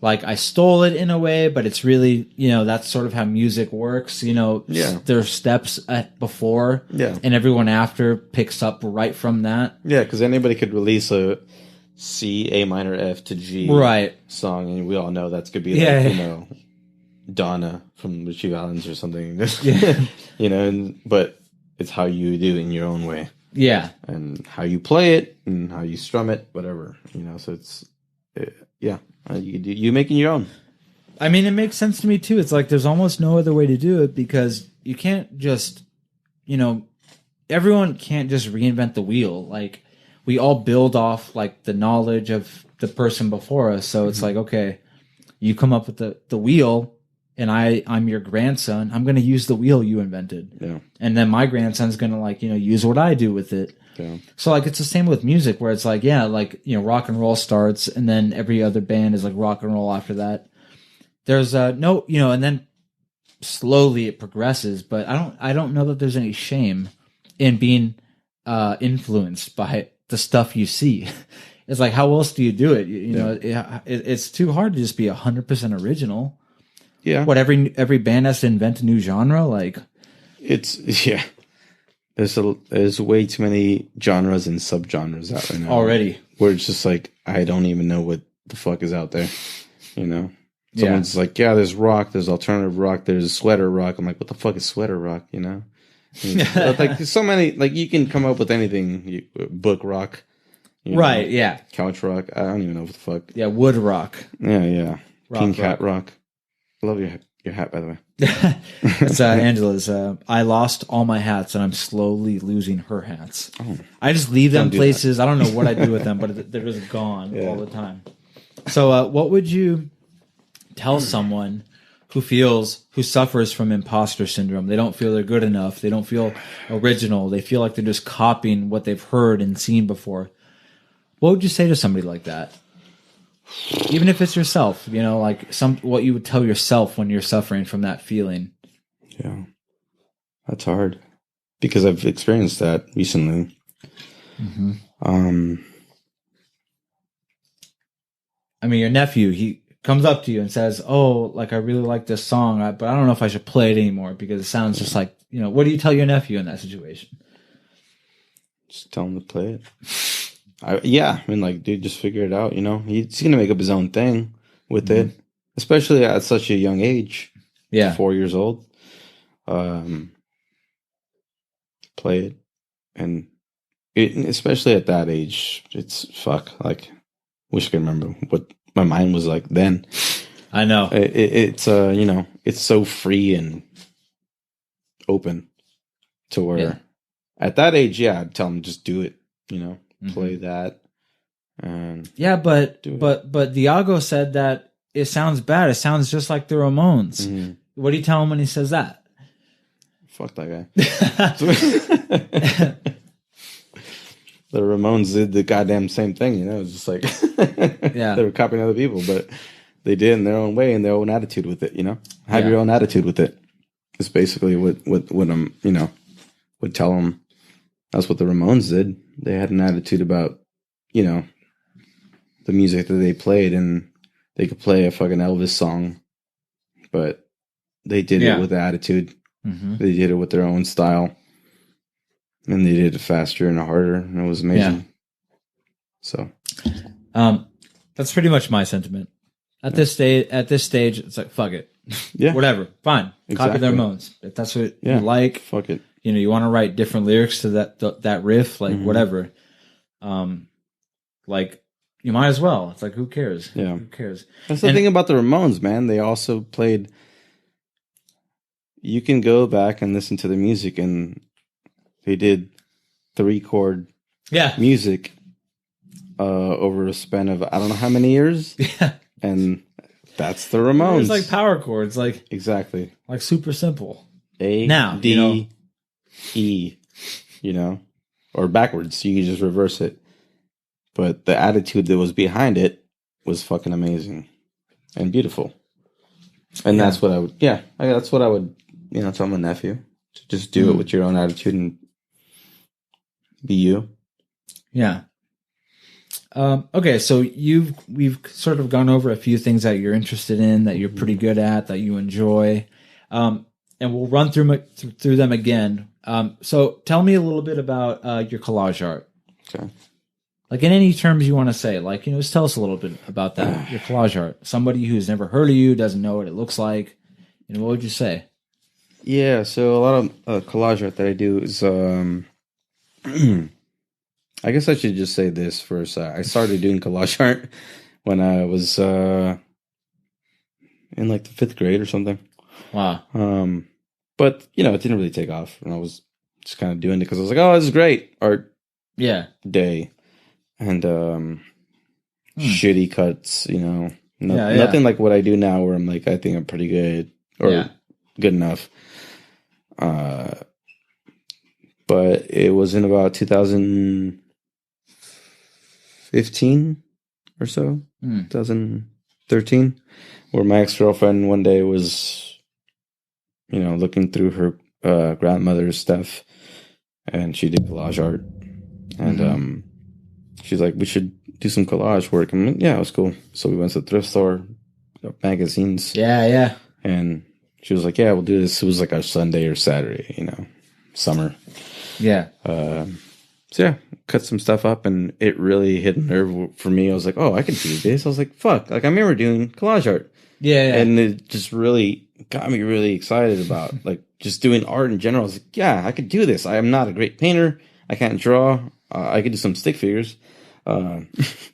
Like I stole it in a way, but it's really, that's sort of how music works. There's steps before, and everyone after picks up right from that. Yeah, because anybody could release a C, A minor, F to G song, and we all know that's could be like, Donna from the Two Islands or something. But it's how you do it in your own way. Yeah. And how you play it and how you strum it, whatever, so you making your own. I mean, it makes sense to me too. It's like there's almost no other way to do it because you can't just, everyone can't just reinvent the wheel. Like we all build off like the knowledge of the person before us. So it's like, okay, you come up with the wheel and I'm your grandson. I'm going to use the wheel you invented. Yeah. And then my grandson's going to use what I do with it. Yeah. So like it's the same with music where it's like, rock and roll starts and then every other band is like rock and roll after that. There's no, and then slowly it progresses, but I don't know that there's any shame in being influenced by the stuff you see. It's like, how else do you do it? It's too hard to just be 100% original. Yeah. What every band has to invent a new genre, like it's yeah. There's way too many genres and subgenres out right now already. Where it's just like I don't even know what the fuck is out there. Someone's like, yeah, there's rock, there's alternative rock, there's sweater rock. I'm like, what the fuck is sweater rock? Like there's so many. Like you can come up with anything. Book rock, right? Yeah, couch rock. I don't even know what the fuck. Yeah, wood rock. Yeah. King cat rock. I love your hat, by the way. It's Angela's. I lost all my hats, and I'm slowly losing her hats. Oh, I just leave them places. I don't know what I do with them, but they're just gone all the time. So, what would you tell someone who suffers from imposter syndrome? They don't feel they're good enough. They don't feel original. They feel like they're just copying what they've heard and seen before. What would you say to somebody like that? Even if it's yourself, like what you would tell yourself when you're suffering from that feeling. Yeah, that's hard because I've experienced that recently. Mm-hmm. I mean, your nephew, he comes up to you and says, "Oh, like I really like this song, but I don't know if I should play it anymore because it sounds just like What do you tell your nephew in that situation? Just tell him to play it. I mean, like, dude, just figure it out. He's gonna make up his own thing with it, especially at such a young age. Yeah, 4 years old. Play it, and especially at that age, it's fuck. Like, wish I could remember what my mind was like then. I know it's it's so free and open to where at that age, I'd tell him just do it. Play that. And but Diago said that it sounds bad. It sounds just like the Ramones. Mm-hmm. What do you tell him when he says that? Fuck that guy. The Ramones did the goddamn same thing, It's just like they were copying other people, but they did in their own way and their own attitude with it, Have your own attitude with it. It's basically what I'm, would tell them. That's what the Ramones did. They had an attitude about, the music that they played, and they could play a fucking Elvis song, but they did it with attitude. Mm-hmm. They did it with their own style, and they did it faster and harder, and it was amazing. Yeah. So, that's pretty much my sentiment. At this stage, it's like fuck it, whatever, fine. Exactly. Copy the Ramones if that's what you like. Fuck it. You want to write different lyrics to that riff, like whatever. Like you might as well. It's like who cares? Yeah, who cares? That's the thing about the Ramones, man. They also played. You can go back and listen to the music, and they did 3-chord music over a span of I don't know how many years. Yeah, and that's the Ramones. It's like power chords, like exactly, like super simple. A now D. E, or backwards. You can just reverse it. But the attitude that was behind it was fucking amazing and beautiful. And that's what I would, that's what I would, tell my nephew. To just do it with your own attitude and be you. Yeah. Okay, so we've sort of gone over a few things that you're interested in, that you're pretty good at, that you enjoy. And we'll run through them again. So tell me a little bit about your collage art. Okay. Like in any terms you want to say, like, just tell us a little bit about that, your collage art. Somebody who's never heard of you, doesn't know what it looks like. What would you say? Yeah, so a lot of collage art that I do is I guess I should just say this first. I started doing collage art when I was in like the 5th grade or something. Wow. But you know, it didn't really take off, and I was just kind of doing it because I was like, "Oh, this is great art day," and shitty cuts. You know, nothing like what I do now, where I'm like, I think I'm pretty good or good enough. But it was in about 2015 or so, 2013, where my ex-girlfriend one day was, you know, looking through her grandmother's stuff, and she did collage art, and she's like, we should do some collage work. I'm like, yeah, it was cool. So we went to the thrift store, got magazines. Yeah. And she was like, yeah, we'll do this. It was like our Sunday or Saturday, you know, summer. Yeah. So yeah, cut some stuff up, and it really hit a nerve for me. I was like, oh, I could do this. I was like, fuck. Like, I remember doing collage art. Yeah. And it just really got me really excited about like just doing art in general. I was like, yeah, I could do this. I am not a great painter. I can't draw. I could do some stick figures. You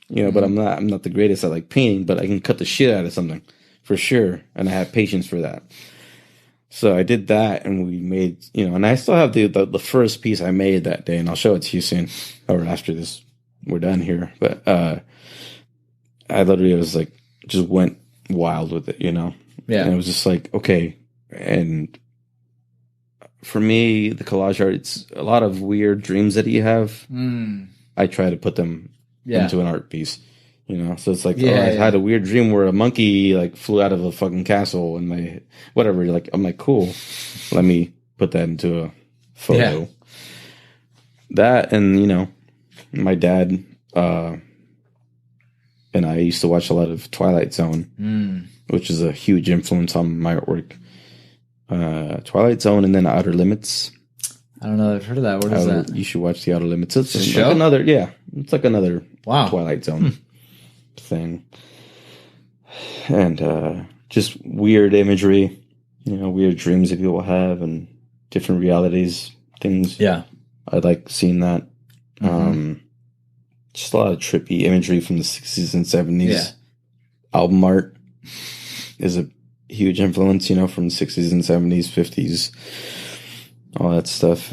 know, but I'm not the greatest at like painting, but I can cut the shit out of something for sure. And I have patience for that. So I did that, and we made, you know, and I still have the first piece I made that day, and I'll show it to you soon, or after this, we're done here. But I literally was like, just went wild with it, you know? Yeah. And it was just like, okay. And for me, the collage art, it's a lot of weird dreams that you have. I try to put them into an art piece. You know, so it's like, I had a weird dream where a monkey like flew out of a fucking castle and my whatever. Like, I'm like, cool. Let me put that into a photo. Yeah. That, and you know, my dad and I used to watch a lot of Twilight Zone, which is a huge influence on my artwork. Twilight Zone, and then Outer Limits. I don't know. I've heard of that. What is that? You should watch the Outer Limits. It's a like show? It's like another Twilight Zone thing. And just weird imagery, you know, weird dreams that people have and different realities, things. Yeah. I like seeing that. Just a lot of trippy imagery from the 60s and 70s. Yeah. Album art is a huge influence, you know, from the 60s and 70s, 50s, all that stuff.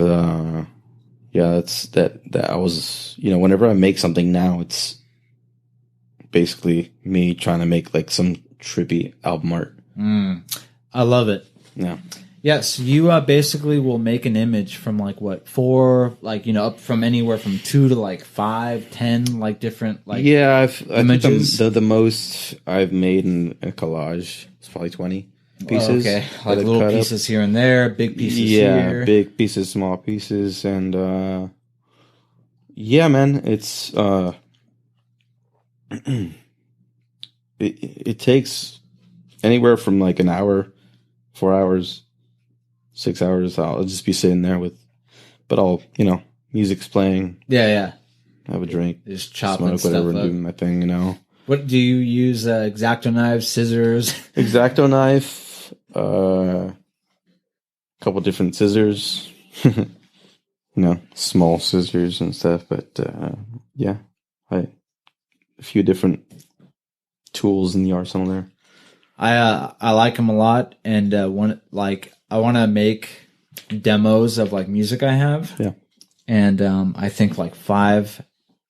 That's that I was, you know, whenever I make something now, it's basically me trying to make like some trippy album art. I love it. Yeah. Yes, you basically will make an image from like what, 4, like, you know, up from anywhere from 2 to like 5, 10, like different like images. I think the most I've made in a collage is probably 20 pieces. Okay, like little pieces up here and there, big pieces here. Yeah, big pieces, small pieces, and yeah, man, it's it takes anywhere from like an hour, 4 hours, 6 hours. I'll just be sitting there but I'll, you know, music's playing. Yeah. Have a drink, just chopping smoke, whatever, and doing my thing, you know. What do you use? X-Acto knives, scissors? X-Acto knife, a couple different scissors, you know, small scissors and stuff. But yeah, a few different tools in the arsenal there. I like them a lot, and I want to make demos of like music I have. Yeah, and I think like 5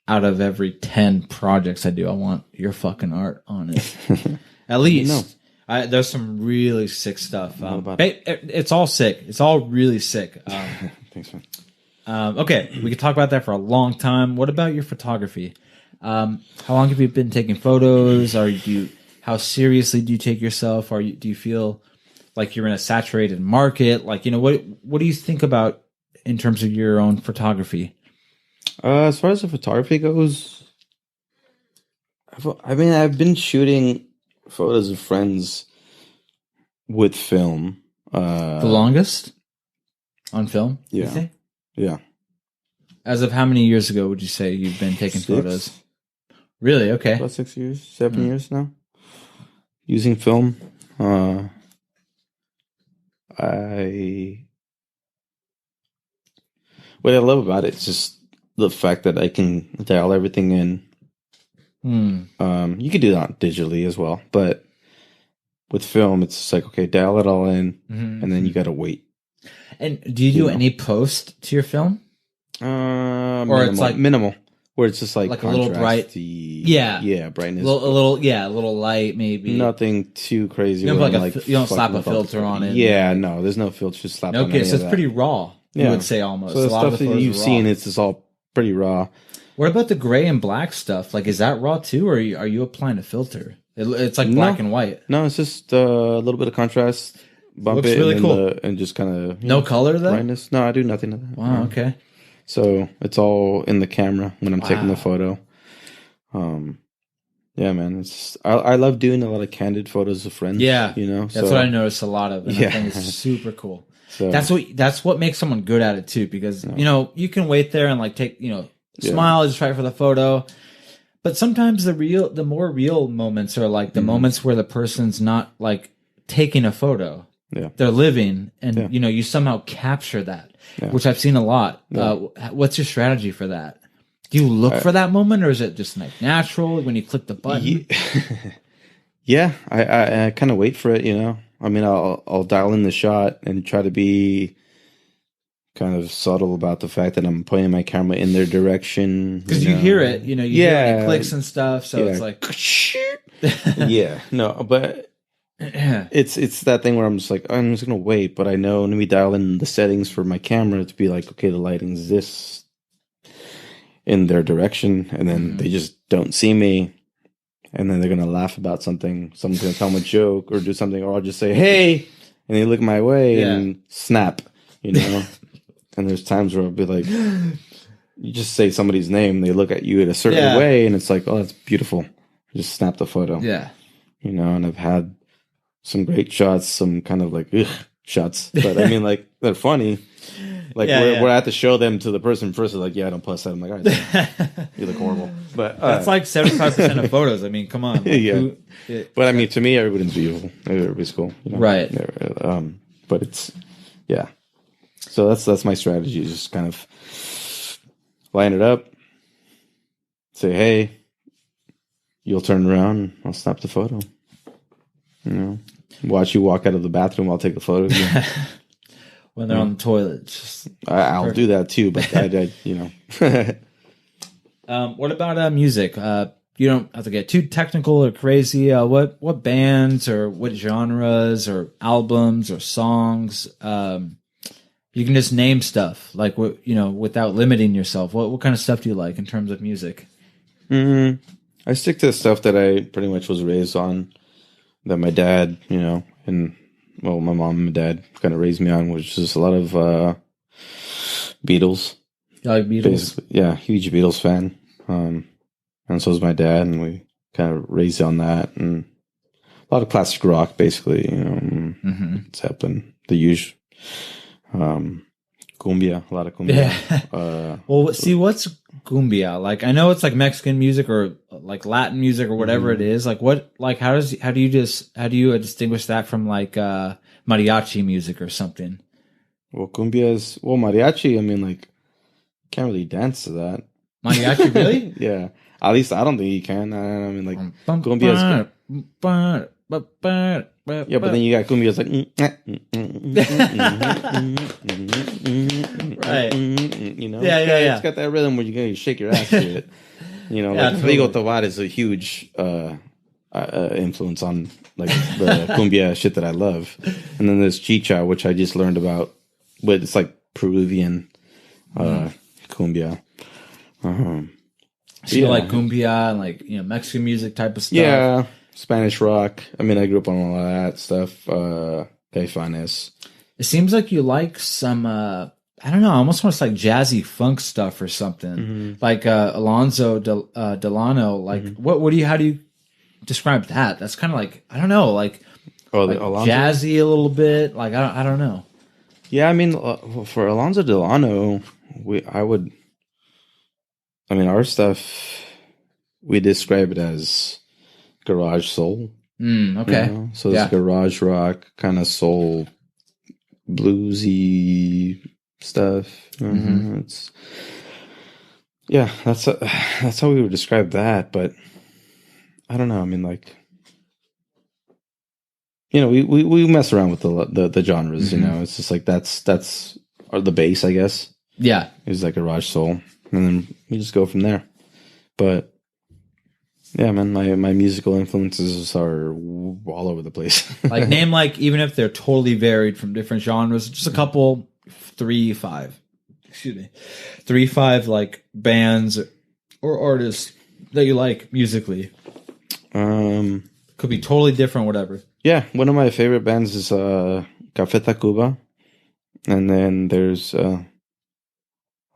out of every 10 projects I do, I want your fucking art on it. At least. There's some really sick stuff. It's all sick. It's all really sick. Thanks, man. Okay, we could talk about that for a long time. What about your photography? How long have you been taking photos? How seriously do you take yourself? Do you feel like you're in a saturated market? Like, you know, what do you think about in terms of your own photography? As far as the photography goes, I've been shooting photos of friends with film. The longest on film? Yeah. Yeah. As of how many years ago would you say you've been taking 6. photos? Really? Okay. About 6 years, 7 years now. Using film. What I love about it is just the fact that I can dial everything in. You could do that digitally as well, but with film, it's just like, okay, dial it all in, and then you got to wait. And do you do any post to your film? Or minimal, it's like minimal, where it's just like a little bright, brightness, a little light, maybe. Nothing too crazy. You don't, you don't slap a filter on it. Yeah, no, there's no filter slapped on it. Okay, so it's pretty raw. You would say almost. So the stuff that you've seen, it's just all pretty raw. What about the gray and black stuff? Like, is that raw too, or are you applying a filter? It's like black and white. No, it's just a little bit of contrast. Bump Looks it really cool. and just kind of no color though. Brightness. No, I do nothing of that. Wow. Okay. So it's all in the camera when I'm taking the photo. Yeah, man. It's I love doing a lot of candid photos of friends. Yeah, that's what I noticed a lot of. And I think it's super cool. So, that's what makes someone good at it too, because you can wait there and like take smile just right for the photo, but sometimes the more real moments are like the moments where the person's not like taking a photo. Yeah, they're living, and you somehow capture that, which I've seen a lot. What's your strategy for that? Do you look for that moment, or is it just like natural when you click the button? Yeah, I kind of wait for it. I mean, I'll dial in the shot and try to be kind of subtle about the fact that I'm pointing my camera in their direction. Because you hear it, you hear any clicks and stuff, so it's like, but it's that thing where I'm just like, I'm just gonna wait, but I know let me dial in the settings for my camera to be like, okay, the lighting's this in their direction, and then they just don't see me. And then they're going to laugh about something. Someone's going to tell them a joke or do something. Or I'll just say, hey. And they look my way and snap, And there's times where I'll be like, you just say somebody's name. They look at you in a certain way. And it's like, oh, that's beautiful. Just snap the photo. Yeah. And I've had some great shots, some kind of like, shots. But I mean, like, they're funny. Like, where I have to show them to the person first. They're like, yeah, I don't post that. I'm like, all right, you look horrible. But that's like 75% of photos. I mean, come on. Like, but I mean, to me, everybody's beautiful. Everybody's cool. Right. But it's, So that's my strategy. Just kind of line it up. Say, hey, you'll turn around. And I'll snap the photo. Watch you walk out of the bathroom. I'll take the photo. When they're on the toilet. I'll do that too, but what about music? You don't have to get too technical or crazy. What bands or what genres or albums or songs? You can just name stuff like without limiting yourself. What kind of stuff do you like in terms of music? I stick to stuff that I pretty much was raised on, that my dad, and my mom and my dad kind of raised me on, which is a lot of Beatles. You like Beatles? Basically, yeah, huge Beatles fan. And so is my dad, and we kind of raised on that. And a lot of classic rock, basically. Zeppelin, the usual. Cumbia, a lot of cumbia. Yeah. Well, see, what's cumbia? Like, I know it's like Mexican music or like Latin music or whatever it is. Like, how do you distinguish that from like mariachi music or something? Well, cumbia is mariachi. I mean, like, can't really dance to that. Mariachi, really? Yeah. At least I don't think you can. I mean, like, cumbia is. Yeah, but then you got cumbia. It's like, right? Yeah. It's got that rhythm where you shake your ass to it. Like Rigo Tovar is a huge influence on like the cumbia shit that I love. And then there's chicha, which I just learned about, but it's like Peruvian cumbia. So you like cumbia and like Mexican music type of stuff? Yeah. Spanish rock. I mean, I grew up on a lot of that stuff. Caifanes. It seems like you like some, I don't know, almost like jazzy funk stuff or something. Like Alonso Delano. Like, how do you describe that? That's kind of like, I don't know, like jazzy a little bit. Like, I don't know. Yeah, I mean, for Alonso Delano, our stuff, we describe it as garage soul. Okay. So it's garage rock, kind of soul, bluesy, stuff. It's that's how we would describe that. But I don't know. I mean, like, we mess around with the genres. It's just like that's the base, I guess. Yeah, it's like garage soul, and then we just go from there. But yeah, man, my musical influences are all over the place. like name even if they're totally varied from different genres, just a couple, 3-5 like bands or artists that you like musically. Could be totally different, whatever. Yeah, one of my favorite bands is Café Tacuba, and then there's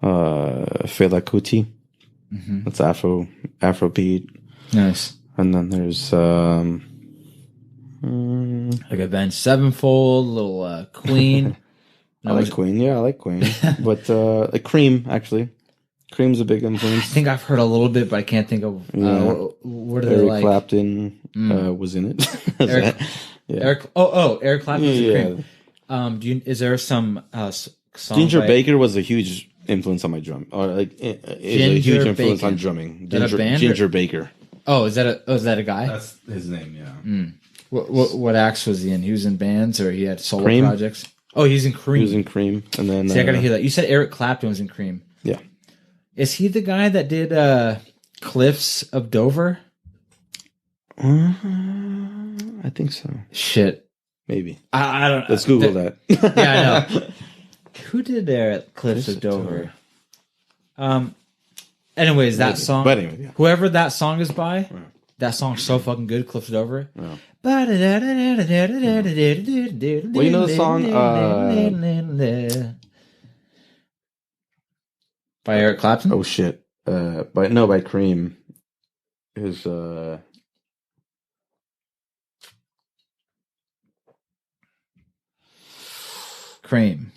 Fela Kuti. That's Afrobeat. Nice. And then there's like Avenged Sevenfold, little Queen. I like Queen. Yeah, I like Queen. But like Cream, actually. Cream's a big influence. I think I've heard a little bit, but I can't think of what are they like. Eric Clapton was in it. Eric Clapton was in Cream. Is there some song Ginger Baker was a huge influence on my drum, or like is a huge influence on drumming. Ginger Baker. Oh, is that a guy? That's his name. Yeah. What acts was he in? He was in bands, or he had solo Cream? projects. Oh, he's in Cream. He was in Cream, and then I gotta hear that. You said Eric Clapton was in Cream. Yeah. Is he the guy that did Cliffs of Dover? I think so. Shit. Maybe. I don't know. Let's Google that. Yeah, I know. Who did Cliffs of Dover? Anyways, that song. But anyway, yeah. Whoever that song is by, that song's so fucking good. Cliffs of Dover. Yeah. Well, you know the song by Eric Clapton? Oh shit. By Cream. Is Cream.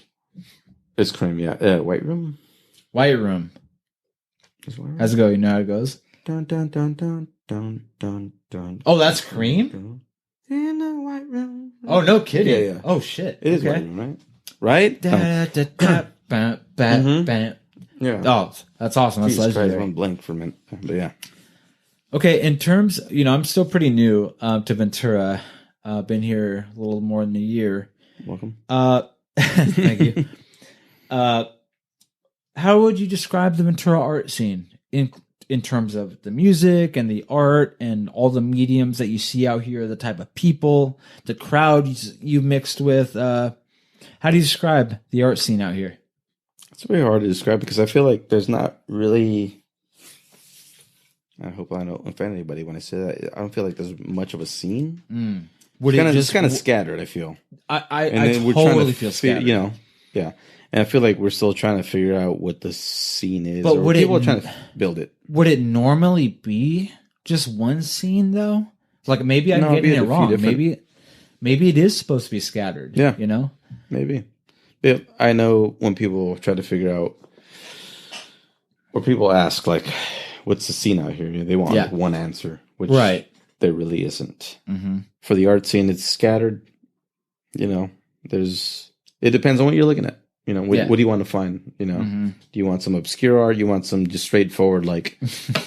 It's Cream, yeah. White Room. White Room. How's it go? You know how it goes? Dun dun dun dun dun dun dun. Oh, that's Cream? In a white room. Oh, no kidding. Yeah. Oh shit. It is White Room, right? Yeah. Oh, that's awesome. That's legendary. I went blank for a minute, but yeah. Okay, in terms, I'm still pretty new to Ventura. Been here a little more than a year. Welcome. Thank you. How would you describe the Ventura art scene in terms of the music and the art and all the mediums that you see out here, the type of people, the crowd you mixed with? How do you describe the art scene out here? It's very hard to describe because I feel like there's not really. I hope I don't offend anybody when I say that. I don't feel like there's much of a scene. It's kind of scattered, I feel. I totally feel scattered. Yeah. And I feel like we're still trying to figure out what the scene is. But people are trying to build it. Would it normally be just one scene, though? Like, maybe I'm getting it wrong. Maybe it is supposed to be scattered. Yeah. Maybe. Yeah, I know when people try to figure out, or people ask, like, what's the scene out here? They want like, one answer, which there really isn't. Mm-hmm. For the art scene, it's scattered. It depends on what you're looking at. What do you want to find? Mm-hmm. Do you want some obscure art? You want some just straightforward, like,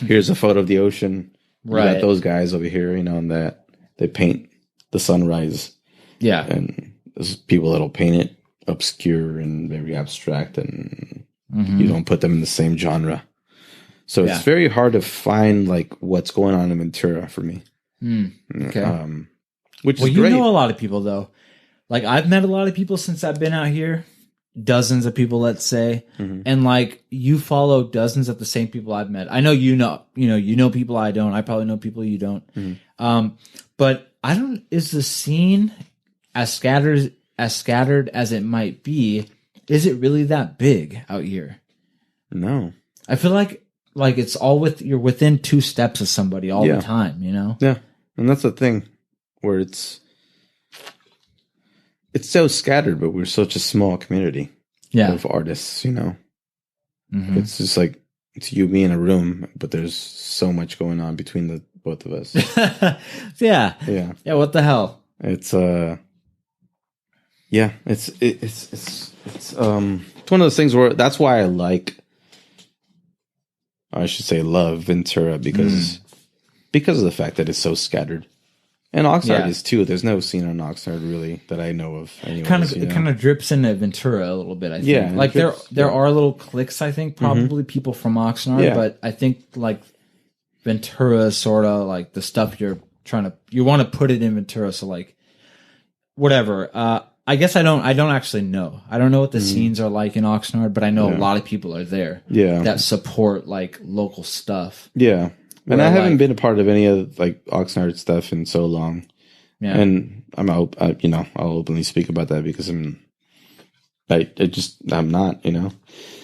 here's a photo of the ocean. Right. You got those guys over here, and that they paint the sunrise. Yeah. And there's people that'll paint it obscure and very abstract, and you don't put them in the same genre. So it's very hard to find, like, what's going on in Ventura for me. Okay. Which is great. You know a lot of people, though. Like, I've met a lot of people since I've been out here. Dozens of people, let's say. And, like, you follow dozens of the same people I've met. I know you know people I don't. I probably know people you don't. But I don't, is the scene as scattered as it might be, is it really that big out here? No. I feel like it's all you're within 2 steps of somebody all the time, Yeah. And that's the thing where it's so scattered, but we're such a small community of artists, It's just like, it's you, me in a room, but there's so much going on between the both of us. Yeah. What the hell? It's, Yeah, it's one of those things where that's why I should say love Ventura because of the fact that it's so scattered. And Oxnard is too. There's no scene on Oxnard really that I know of. Anyways, It kind of drips into Ventura a little bit. I think. Yeah, like there are little cliques. I think probably people from Oxnard, but I think like Ventura is sort of like the stuff you want to put it in Ventura. So like whatever. I guess I don't actually know. I don't know what the scenes are like in Oxnard, but I know a lot of people are there. Yeah, that support like local stuff. Yeah. And I haven't been a part of any of like Oxnard stuff in so long. Yeah. And I'll openly speak about that because I'm not,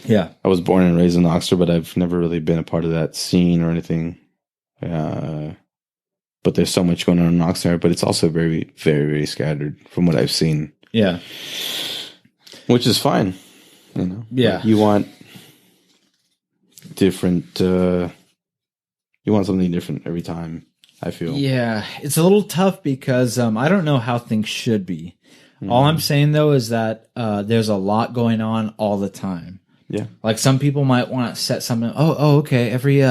Yeah. I was born and raised in Oxnard, but I've never really been a part of that scene or anything. But there's so much going on in Oxnard, but it's also very, very, very scattered from what I've seen. Yeah. Which is fine. Yeah. Like you want different, you want something different every time, I feel. Yeah, it's a little tough because I don't know how things should be. All I'm saying, though, is that there's a lot going on all the time. Yeah. Like some people might want to set something, okay, every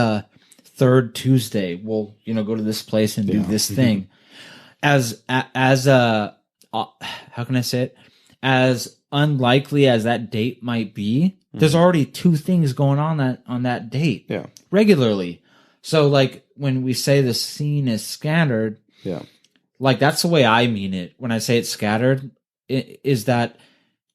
third Tuesday, we'll, go to this place and do this thing. As how can I say it? As unlikely as that date might be, there's already 2 things going on that date. Yeah. Regularly. So, like, when we say the scene is scattered, like, that's the way I mean it. When I say it's scattered, is that,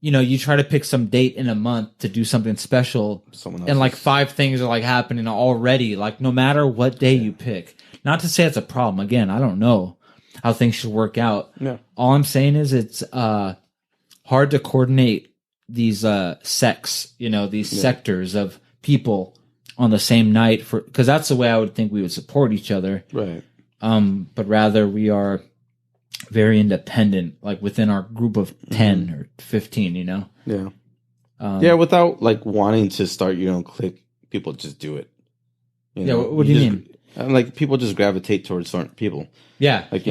you try to pick some date in a month to do something special, and, like, 5 things are, like, happening already, like, no matter what day you pick. Not to say it's a problem. Again, I don't know how things should work out. Yeah. All I'm saying is it's hard to coordinate these these sectors of people on the same night because that's the way I would think we would support each other. Right. But rather we are very independent, like within our group of 10 or 15, Yeah. Without like wanting to start your own clique, people just do it. What do you mean? Like people just gravitate towards certain people. Yeah. Like,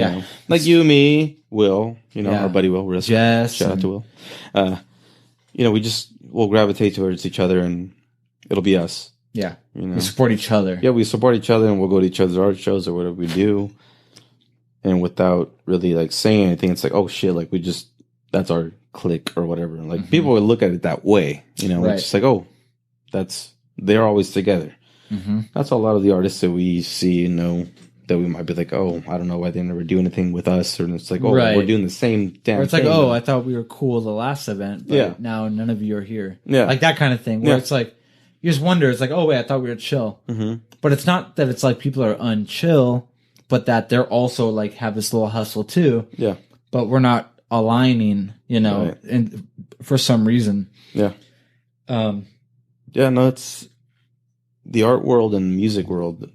like you, me, Will, our buddy Will, Jess, shout out to Will. We'll gravitate towards each other and it'll be us. Yeah. We support each other. Yeah, we support each other and we'll go to each other's art shows or whatever we do. And without really like saying anything, it's like, oh shit, like that's our clique or whatever. Like people would look at it that way, Right. It's just like, oh, they're always together. That's a lot of the artists that we see and know that we might be like, oh, I don't know why they never do anything with us. Or it's like, oh, we're doing the same damn thing. Or it's like, oh, I thought we were cool the last event, but now none of you are here. Yeah. Like that kind of thing where it's like, you just wonder, it's like, oh, wait, I thought we were chill. But it's not that it's like people are unchill, but that they're also like have this little hustle too. Yeah. But we're not aligning, and for some reason. Yeah. No, it's the art world and music world.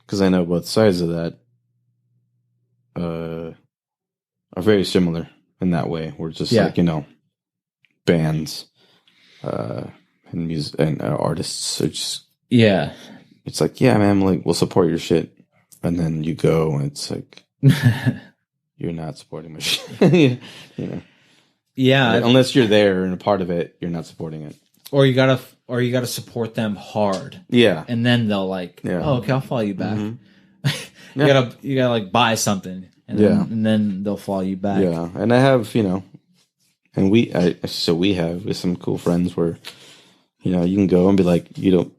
Because I know both sides of that are very similar in that way. We're just like, bands. And music and artists are just it's like man, like we'll support your shit, and then you go and it's like you're not supporting my shit. Unless you're there and a part of it, you're not supporting it, or you gotta support them hard, and then they'll like oh okay, I'll follow you back. You gotta like buy something, and then they'll follow you back. And I have and we have with some cool friends where you can go and be like, you don't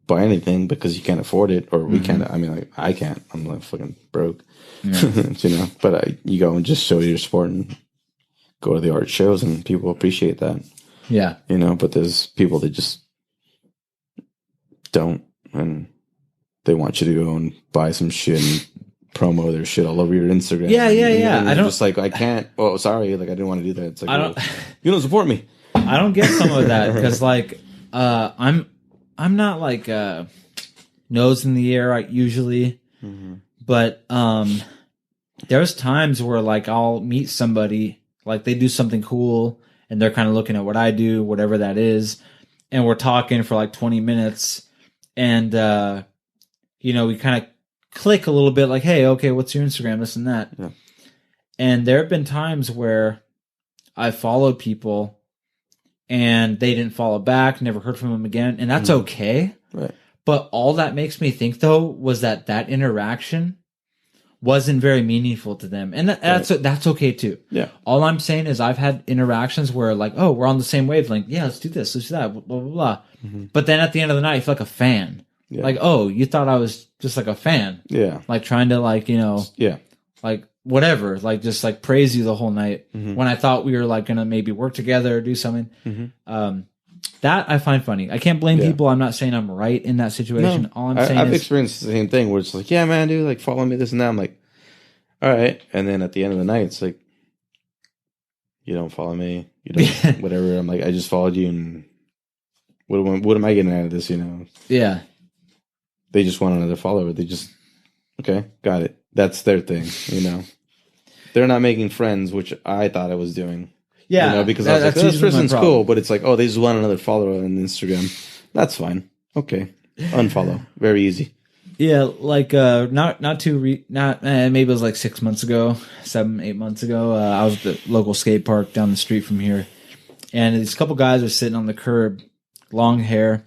buy anything because you can't afford it, or we can't. I mean, like I can't. I'm like fucking broke, But you go and just show your support and go to the art shows, and people appreciate that. Yeah, But there's people that just don't, and they want you to go and buy some shit and promo their shit all over your Instagram. Yeah. I don't just like I can't. Oh, sorry, like I didn't want to do that. It's like I don't. You don't support me. I don't get some of that because like I'm not like nose in the air usually, but there's times where like I'll meet somebody like they do something cool and they're kind of looking at what I do, whatever that is, and we're talking for like 20 minutes, and we kind of click a little bit like, hey, okay, what's your Instagram, this and that. Yeah. And there have been times where I followed people and they didn't follow back, never heard from them again. And that's okay. Right. But all that makes me think, though, was that interaction wasn't very meaningful to them. And that's okay, too. Yeah. All I'm saying is I've had interactions where, like, oh, we're on the same wavelength. Yeah, let's do this. Let's do that. Blah, blah, blah. But then at the end of the night, you feel like a fan. Yeah. Like, oh, you thought I was just like a fan. Yeah. Like trying to, like, you know. Yeah. Like, whatever. Like, just, like, praise you the whole night. When I thought we were, like, going to maybe work together or do something. That I find funny. I can't blame people. I'm not saying I'm right in that situation. No, All I'm saying I've is, experienced the same thing where it's like, yeah, man, dude, like follow me this and that. I'm like, all right. And then at the end of the night, it's like, you don't follow me. You don't, whatever. I'm like, I just followed you. And what am I getting out of this? You know? Yeah. They just want another follower. They just, okay, got it. That's their thing. You know, they're not making friends, which I thought I was doing. Yeah, you know, because I was like, this person's cool, but it's like, oh, they just want another follower on Instagram. That's fine. Okay, unfollow. Very easy. Yeah, like maybe it was like 6 months ago, 8 months ago. I was at the local skate park down the street from here, and these couple guys are sitting on the curb, long hair,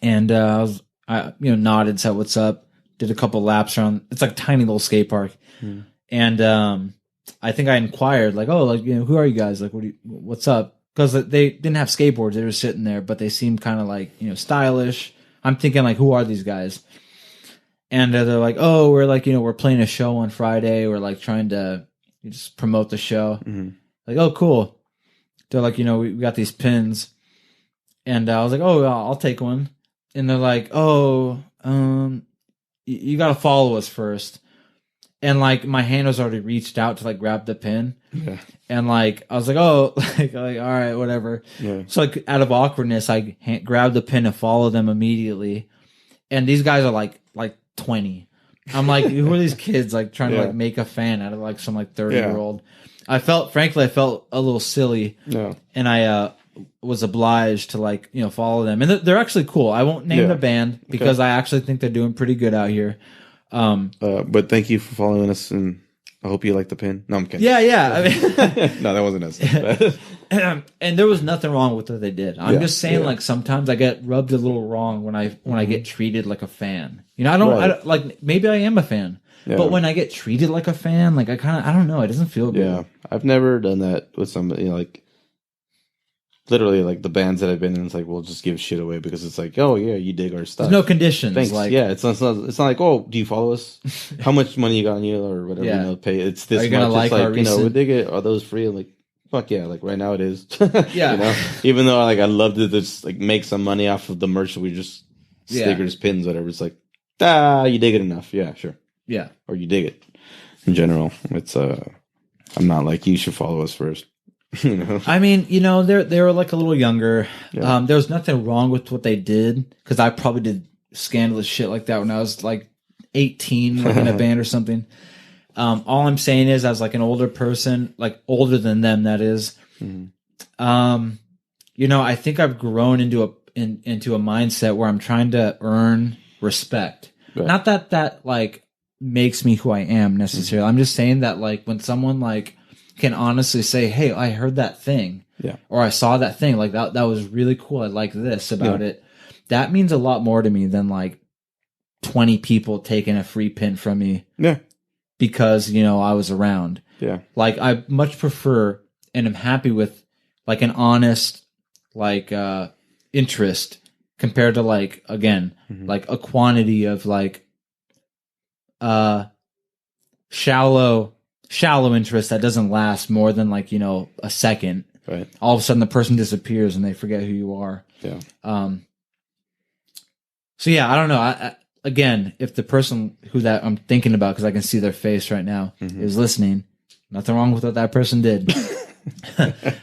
and I nodded, said what's up, did a couple laps around. It's like a tiny little skate park, and I think I inquired, like, oh, like, you know, who are you guys? Like, what's up? Because they didn't have skateboards. They were sitting there, but they seemed kind of like, you know, stylish. I'm thinking, like, who are these guys? And they're like, oh, we're like, you know, we're playing a show on Friday. We're like trying to just promote the show. Like, oh, cool. They're like, you know, we got these pins. And I was like, oh, I'll take one. And they're like, oh, you got to follow us first. And, like, my hand was already reached out to, like, grab the pin. Yeah. And, like, I was like, oh, like all right, whatever. Yeah. So, like, out of awkwardness, I grabbed the pin and followed them immediately. And these guys are, like 20. I'm like, who are these kids, like, trying to, like, make a fan out of, like, some, like, 30-year-old? Frankly, I felt a little silly. Yeah. And I was obliged to, like, you know, follow them. And they're actually cool. I won't name the band because I actually think they're doing pretty good out here. But thank you for following us, and I hope you like the pin. No, I'm kidding. Yeah. I mean, no, that wasn't us. And there was nothing wrong with what they did. I'm just saying, like, sometimes I get rubbed a little wrong when I get treated like a fan. You know, I don't like, maybe I am a fan, but when I get treated like a fan, like, I don't know, it doesn't feel good. Yeah, I've never done that with somebody, you know, like, literally, like, the bands that I've been in, it's like, we'll just give shit away because it's like, oh, yeah, you dig our stuff. There's no conditions. Thanks. Like, yeah, it's not like, oh, do you follow us? How much money you got on you or whatever, you know, pay. It's this much. It's like, you know, we dig it. Are those free? I'm like, fuck yeah, like, right now it is. Yeah. You know? Even though, like, I love to just, like, make some money off of the merch, we just stickers, pins, whatever. It's like, you dig it enough. Yeah, sure. Yeah. Or you dig it. In general, it's, I'm not like, you should follow us first. You know? I mean, you know, they were like a little younger. Yeah. There was nothing wrong with what they did because I probably did scandalous shit like that when I was like 18, like in a band or something. All I'm saying is, as like an older person, like older than them, that is, you know, I think I've grown into a mindset where I'm trying to earn respect. Right. Not that like makes me who I am necessarily. I'm just saying that, like, when someone like can honestly say, hey, I heard that thing, or I saw that thing, like that was really cool, I like this about it, that means a lot more to me than like 20 people taking a free pin from me because, you know, I was around. Like, I much prefer and am happy with like an honest, like, interest compared to, like, again, like a quantity of like shallow interest that doesn't last more than, like, you know, a second. Right. All of a sudden the person disappears and they forget who you are. Yeah. So yeah, I don't know. Again, if the person who that I'm thinking about, because I can see their face right now, is listening, nothing wrong with what that person did.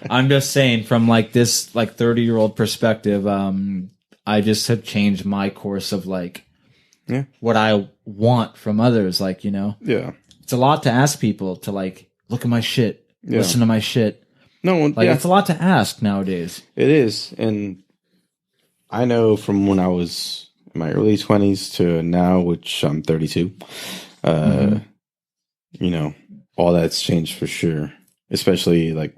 I'm just saying, from like this like 30-year-old perspective, I just have changed my course of like what I want from others. Like, you know, it's a lot to ask people to like look at my shit, listen to my shit. No, like it's a lot to ask nowadays. It is, and I know from when I was in my early 20s to now, which I'm 32. You know, all that's changed for sure. Especially like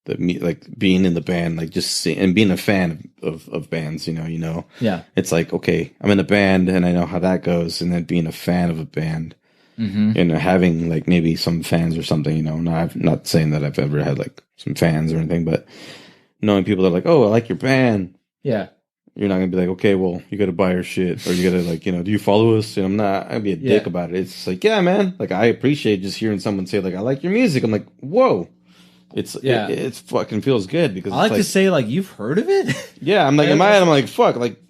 like being in the band, like just and being a fan of bands, you know. Yeah. It's like, okay, I'm in a band and I know how that goes, and then being a fan of a band, and having like maybe some fans or something, you know. Not saying that I've ever had like some fans or anything, but knowing people that are like, oh, I like your band. Yeah. You're not gonna be like, okay, well, you gotta buy our shit, or you gotta like, you know, do you follow us? And I'm not. I'd be a dick about it. It's just like, yeah, man. Like, I appreciate just hearing someone say like, I like your music. I'm like, whoa. It's fucking feels good because I like to say like, you've heard of it. Yeah, I'm like, I'm like, fuck, like,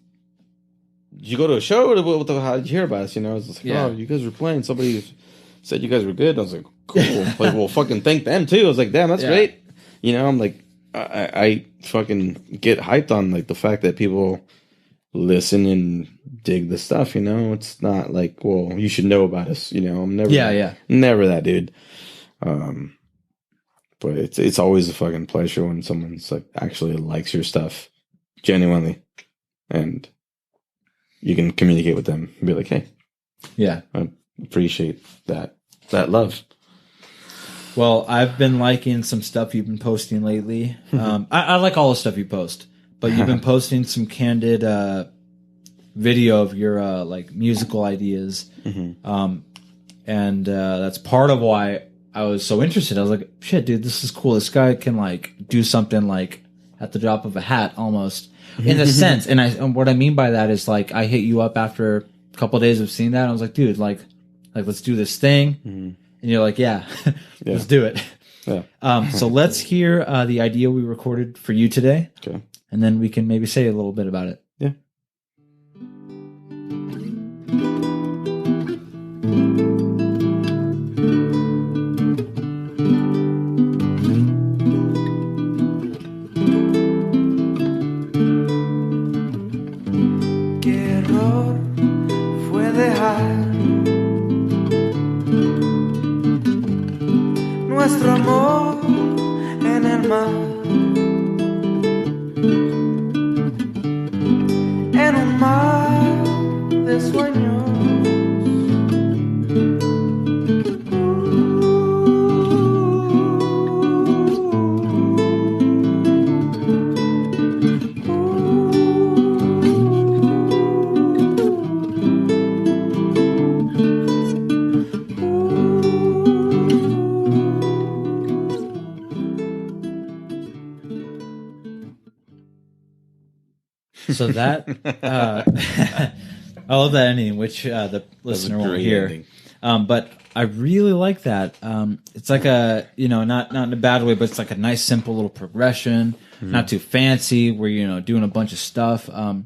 did you go to a show? How did you hear about us? You know, it's like, oh, you guys were playing. Somebody said you guys were good. I was like, cool. Like, well, fucking thank them too. I was like, damn, that's great. You know, I'm like, I fucking get hyped on like the fact that people listen and dig the stuff. You know, it's not like, well, you should know about us. You know, I'm never, never that dude. But it's always a fucking pleasure when someone's like actually likes your stuff genuinely, and you can communicate with them and be like, hey, I appreciate that love. Well, I've been liking some stuff you've been posting lately. I like all the stuff you post, but you've been posting some candid video of your like musical ideas, and that's part of why I was so interested. I was like, shit, dude, this is cool. This guy can like do something like at the drop of a hat almost in a sense. And what I mean by that is like, I hit you up after a couple of days of seeing that. I was like, dude, like let's do this thing. And you're like, yeah, let's do it. Yeah. So let's hear the idea we recorded for you today. Okay. And then we can maybe say a little bit about it. Yeah. Nuestro amor en el mar, en un mar de sueños. So that I love that ending, which the listener won't hear. But I really like that. It's like a, you know, not in a bad way, but it's like a nice, simple little progression, not too fancy, where you're doing a bunch of stuff. I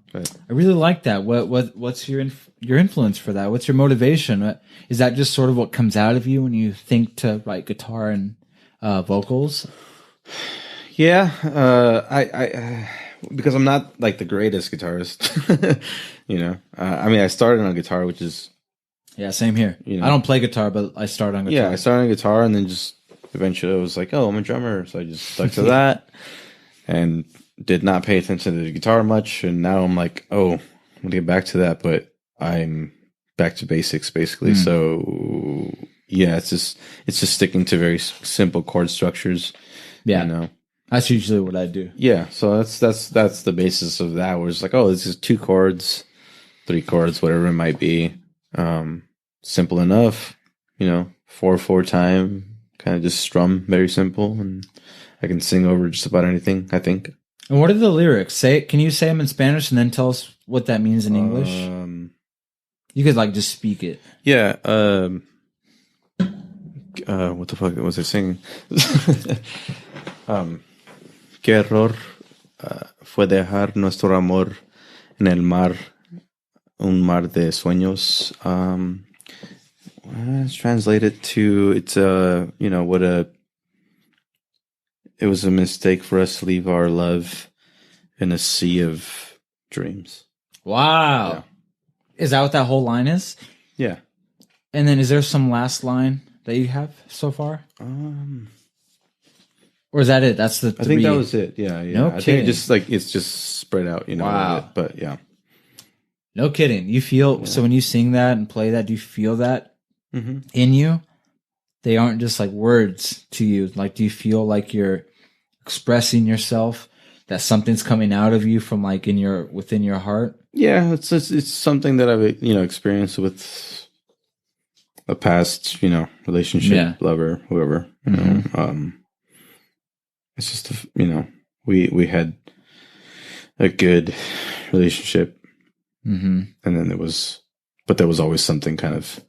really like that. What's your influence for that? What's your motivation? Is that just sort of what comes out of you when you think to write guitar and vocals? Yeah, I because I'm not like the greatest guitarist, you know. I mean, I started on guitar, which is same here. You know, I don't play guitar, but I started on guitar. Yeah, I started on guitar, and then just eventually I was like, oh, I'm a drummer, so I just stuck to that, and did not pay attention to the guitar much. And now I'm like, oh, I'm gonna get back to that, but I'm back to basics basically. So yeah, it's just sticking to very simple chord structures. Yeah, you know. That's usually what I do. Yeah, so that's the basis of that. Where it's like, oh, this is 2 chords, 3 chords, whatever it might be. Simple enough, you know, 4/4 time, kind of just strum, very simple, and I can sing over just about anything, I think. And what are the lyrics? Can you say them in Spanish and then tell us what that means in English? You could like just speak it. Yeah. What the fuck was I singing? Qué error fue dejar nuestro amor en el mar, un mar de sueños. Let's translate it to, it's you know, it was a mistake for us to leave our love in a sea of dreams. Wow. Yeah. Is that what that whole line is? Yeah. And then is there some last line that you have so far? Or is that it? That's the 3. I think that was it. Yeah. No I kidding. think it's just spread out, you know. Wow. But yeah. No kidding. You feel, so when you sing that and play that, do you feel that in you, they aren't just like words to you. Like, do you feel like you're expressing yourself, that something's coming out of you from like within your heart? Yeah, it's something that I've experienced with a past relationship, lover, whoever. It's just we had a good relationship, and then there was always something kind of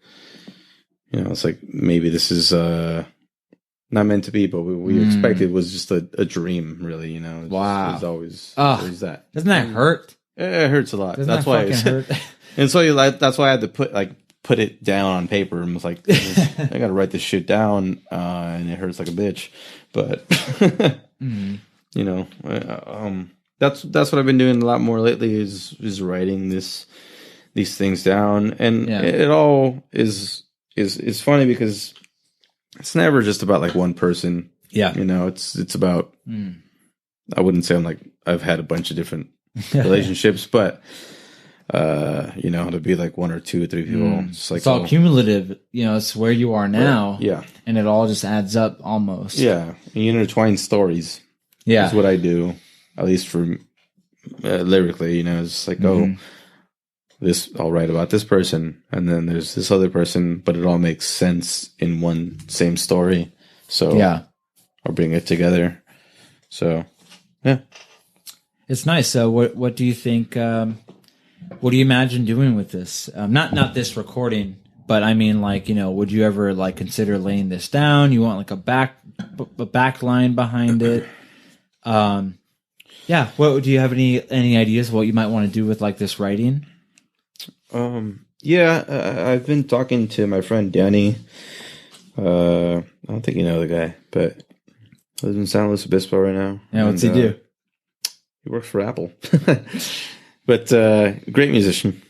it's like maybe this is not meant to be, but we expected was just a dream, really. Wow, it was always that. Doesn't that hurt? It hurts a lot. That's why it hurt. And so that's why I had to put it down on paper and was like, I got to write this shit down, and it hurts like a bitch. But that's what I've been doing a lot more lately is writing these things down, and it all is funny because it's never just about like one person. Yeah, it's about. I wouldn't say I've had a bunch of different relationships, but to be like one or two or three people, it's all cumulative. It's where you are now. Yeah, and it all just adds up almost. Yeah, and you intertwine stories. Yeah, is what I do, at least for lyrically. It's like this. I'll write about this person, and then there's this other person, but it all makes sense in one same story. So I'll bring it together. So yeah. It's nice. So what do you think, what do you imagine doing with this? Not this recording, but I mean would you ever like consider laying this down? You want like a back line behind it? What do you have any ideas what you might want to do with like this writing? I've been talking to my friend Danny. I don't think you know the guy, but he lives in San Luis Obispo right now. Yeah, what's he do? He works for Apple, but great musician.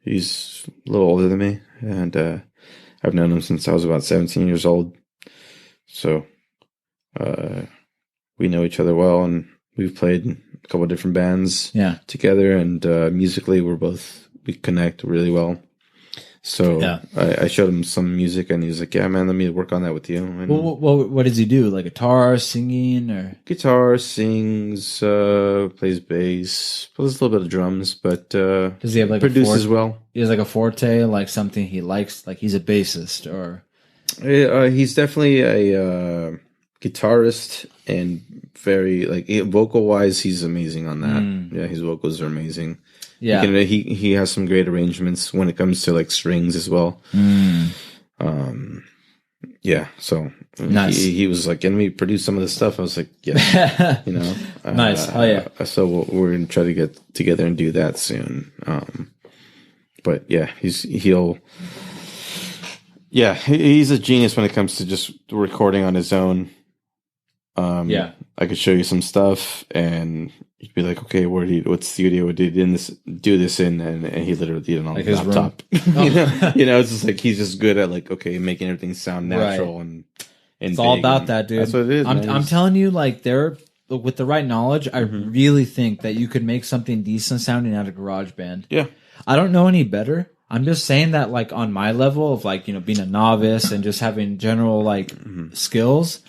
He's a little older than me, and I've known him since I was about 17 years old. So we know each other well, and we've played a couple of different bands together, and musically we connect really well. So I showed him some music, and he was like, "Yeah, man, let me work on that with you." And what does he do? Like guitar, singing, or guitar, sings, plays bass, plays a little bit of drums, but does he have like produces well? He has like a forte, like something he likes. Like he's a bassist, or he's definitely a guitarist, and very vocal wise, he's amazing on that. Yeah, his vocals are amazing. Yeah, he has some great arrangements when it comes to like strings as well. So nice. He was like, "Can we produce some of this stuff?" I was like, "Yeah, nice." Oh yeah. So we're gonna try to get together and do that soon. But yeah, he's a genius when it comes to just recording on his own. I could show you some stuff, and you'd be like, "Okay, what studio did do this in?" And he literally did it on like his laptop. It's just like he's just good at making everything sound natural and it's all about that, dude. That's what it is. I'm telling you, with the right knowledge, I really think that you could make something decent sounding out of GarageBand. Yeah, I don't know any better. I'm just saying that, on my level of being a novice and just having general skills.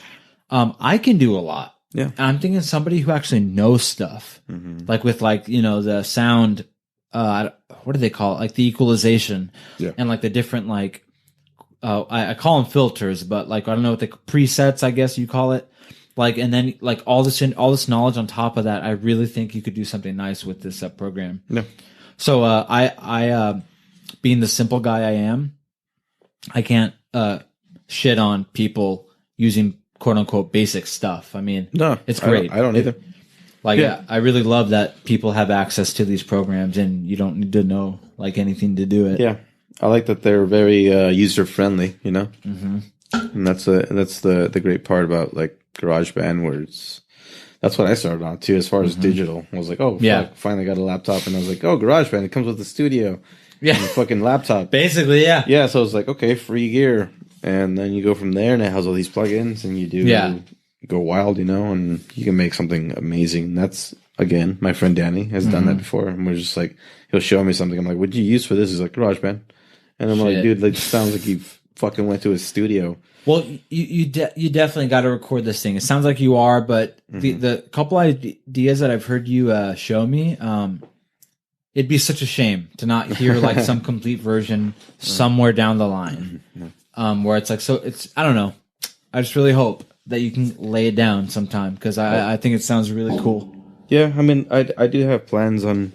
I can do a lot. Yeah. And I'm thinking somebody who actually knows stuff. With the sound, what do they call it? Like the equalization. Yeah. And the different I call them filters, but I don't know what the presets, I guess you call it. And then all this knowledge on top of that, I really think you could do something nice with this program. Yeah. So I being the simple guy I am, I can't shit on people using quote unquote basic stuff. I mean, no, it's great. I don't either. I really love that people have access to these programs and you don't need to know anything to do it. Yeah. I like that they're very user friendly, and that's the great part about GarageBand, where that's what I started on too, as far as digital. I was like, oh yeah, finally got a laptop, and I was like, oh, GarageBand, it comes with the studio. Yeah. And a fucking laptop. Basically, yeah. Yeah, so I was like, okay, free gear. And then you go from there, and it has all these plugins, and you go wild, and you can make something amazing. That's, again, my friend Danny has done that before. And we're just he'll show me something. I'm like, what did you use for this? He's like, GarageBand. And I'm like, dude, like, it sounds like you fucking went to a studio. Well, you definitely got to record this thing. It sounds like you are, but the couple ideas that I've heard you show me, it'd be such a shame to not hear like some complete version somewhere down the line, where it's like, so it's, I don't know. I just really hope that you can lay it down sometime, because I think it sounds really cool. Yeah, I mean, I do have plans on,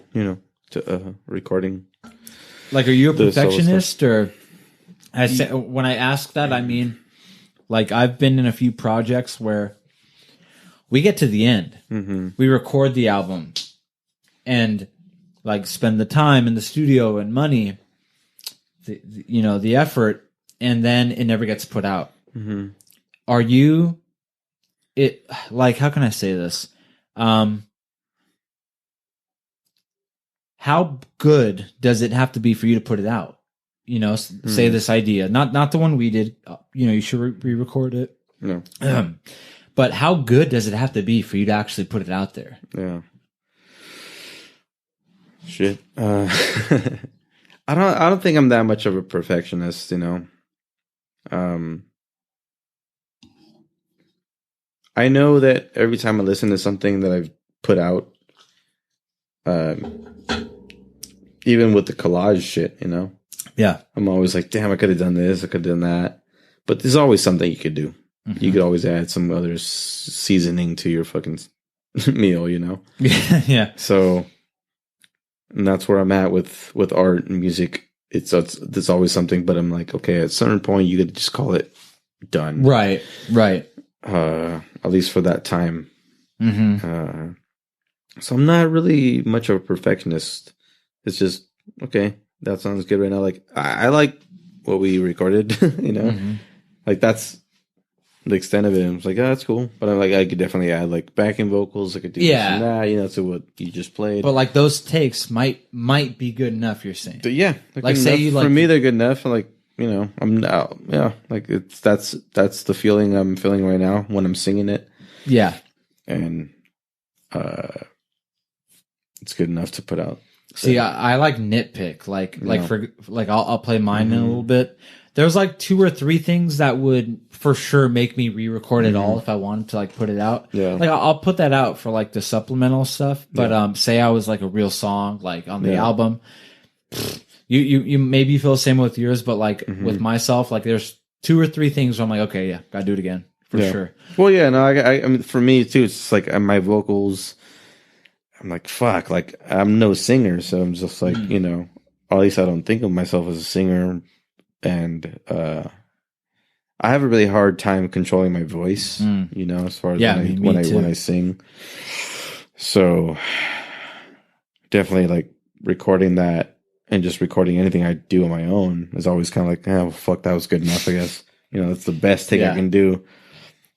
to recording. Like, are you a perfectionist, or when I ask that, I mean, like, I've been in a few projects where we get to the end, we record the album, and like spend the time in the studio and money, the effort, and then it never gets put out. Are you like, how can I say this? How good does it have to be for you to put it out? Say this idea, not the one we did, you should re-record it. No. But how good does it have to be for you to actually put it out there? Yeah. Shit. I don't think I'm that much of a perfectionist, I know that every time I listen to something that I've put out, even with the collage shit, Yeah. I'm always like, damn, I could have done this, I could have done that. But there's always something you could do. You could always add some other seasoning to your fucking meal, Yeah. So, and that's where I'm at with art and music. There's always something, but I'm like, okay, at a certain point, you could just call it done. Right. At least for that time. So I'm not really much of a perfectionist. It's just, okay, that sounds good right now. Like, I like what we recorded, like, that's the extent of it. I was like, oh, that's cool. But I'm like, I could definitely add like backing vocals. I could do this and that, to what you just played. But like, those takes might be good enough, you're saying. But yeah. Like, say you like, for me, they're good enough. Like, I'm now, like, that's the feeling I'm feeling right now when I'm singing it. Yeah. And it's good enough to put out. See, I like nitpick. I'll play mine in a little bit. There's like 2 or 3 things that would for sure make me re-record it all if I wanted to like put it out. Yeah. Like, I'll put that out for like the supplemental stuff. But say I was like a real song, like on the album, you maybe feel the same with yours, but like with myself, like there's 2 or 3 things where I'm like, okay, yeah, gotta do it again for sure. Well, yeah, no, I mean, for me too, it's like my vocals. I'm like, fuck, like, I'm no singer, so I'm just like, or at least I don't think of myself as a singer, and I have a really hard time controlling my voice, as far as when I sing. So definitely, like, recording that and just recording anything I do on my own is always kind of like, oh, fuck, that was good enough, I guess. That's the best thing I can do.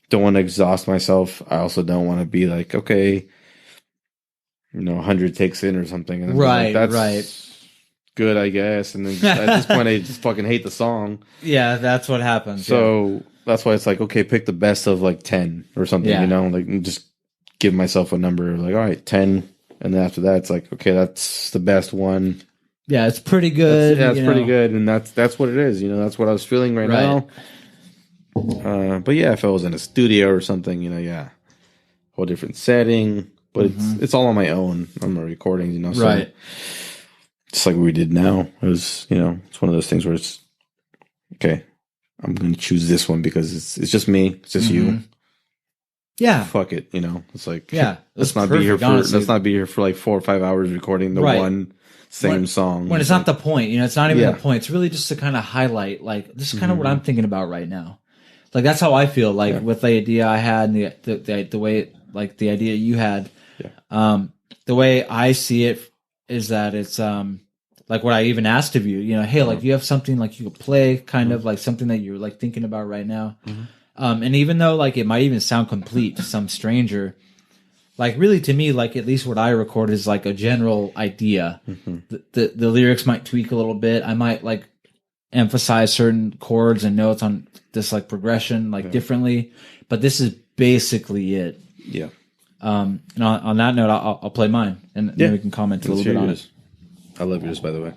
Don't want to exhaust myself. I also don't want to be like, okay, 100 takes in or something. And Right, like, that's right. good, I guess. And then at this point, I just fucking hate the song. Yeah, that's what happens. So that's why it's like, okay, pick the best of like 10 or something, like, just give myself a number, like, all right, 10. And then after that, it's like, okay, that's the best one. Yeah, it's pretty good. It's pretty good. And that's what it is. That's what I was feeling right now. But yeah, if I was in a studio or something, whole different setting. But it's all on my own. On my recordings, so right. Just like what we did now. It was, it's one of those things where it's okay. I'm going to choose this one because it's just me. It's just you. Yeah. Fuck it. It's like, let's not be here for like 4 or 5 hours recording the one same song. When it's not the point, it's not even the point. It's really just to kind of highlight, like, this is kind of what I'm thinking about right now. Like, that's how I feel. Like with the idea I had and the way, like, the idea you had. The way I see it is that it's like what I even asked of you, hey, like, you have something like you could play, kind of like something that you're like thinking about right now. And even though like it might even sound complete to some stranger, like, really, to me, like, at least what I record is like a general idea. The lyrics might tweak a little bit. I might like emphasize certain chords and notes on this like progression like differently, but this is basically it. Yeah. And on that note, I'll play mine, and then we can comment a little bit on it. I love yours, by the way.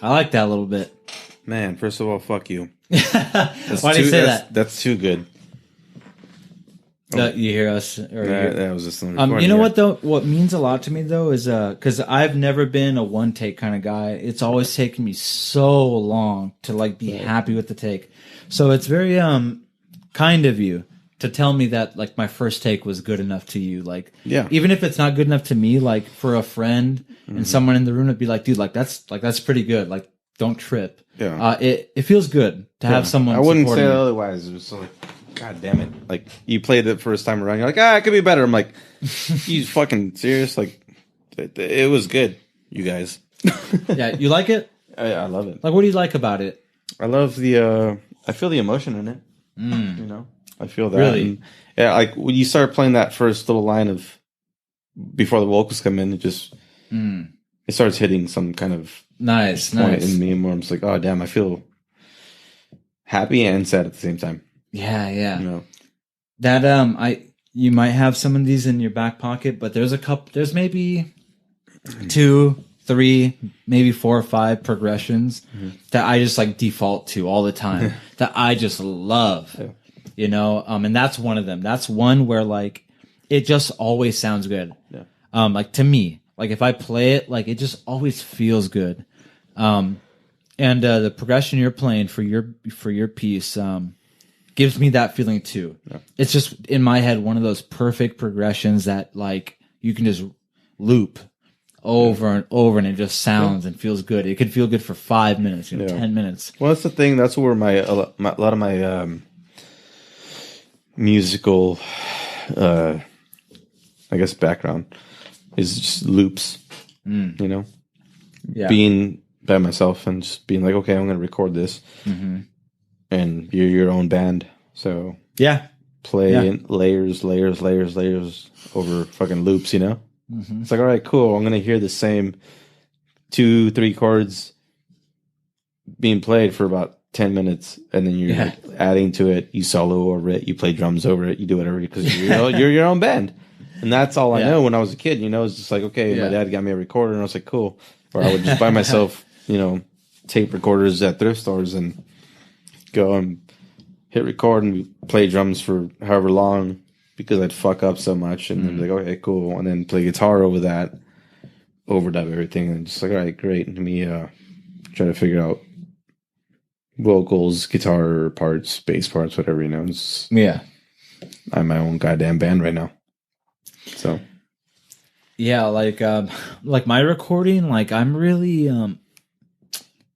I like that a little bit. Man, first of all, fuck you. Why do you say that? That's too good. You hear us? Or that was just you know what though? What means a lot to me though is because I've never been a one take kind of guy. It's always taken me so long to like be happy with the take. So it's very kind of you to tell me that like my first take was good enough to you. Like even if it's not good enough to me, like for a friend and someone in the room would be like, dude, that's pretty good. Like don't trip. Yeah. It feels good to have someone. I wouldn't say you. otherwise. It was so like, God damn it! Like you played it first time around, you're like, it could be better. I'm like, you fucking serious? Like, it was good, you guys. Yeah, you like it? I love it. Like, what do you like about it? I love the. I feel the emotion in it. You know, I feel that. Really? And, yeah, like when you start playing that first little line of before the vocals come in, it just it starts hitting some kind of nice point in me, where I'm just like, oh damn, I feel happy and sad at the same time. Yeah. You know? That you might have some of these in your back pocket, but there's maybe 2, 3, maybe 4 or 5 progressions that I just like default to all the time that I just love. Yeah. You know, and that's one of them. That's one where like it just always sounds good. Yeah. Like to me, like if I play it, like it just always feels good. And the progression you're playing for your piece gives me that feeling too. Yeah. It's just in my head one of those perfect progressions that like you can just loop over and over, and it just sounds and feels good. It could feel good for 5 minutes, 10 minutes. Well, that's the thing. That's where a lot of my musical, I guess, background is just loops. You know, being by myself and just being like, okay, I'm going to record this. And you're your own band, so play in layers over fucking loops, you know? It's like, all right, cool, I'm gonna hear the same 2-3 chords being played for about 10 minutes, and then you're like adding to it, you solo over it, you play drums over it, you do whatever, because you're your own band. And that's all I know when I was a kid, you know? It's just like, okay, my dad got me a recorder, and I was like, cool. Or I would just buy myself, you know, tape recorders at thrift stores and go and hit record and play drums for however long because I'd fuck up so much, and then be like, okay, cool, and then play guitar over that, overdub everything, and just like, all right, great. And me try to figure out vocals, guitar parts, bass parts, whatever, you know. I'm my own goddamn band right now. So yeah, like my recording, like I'm really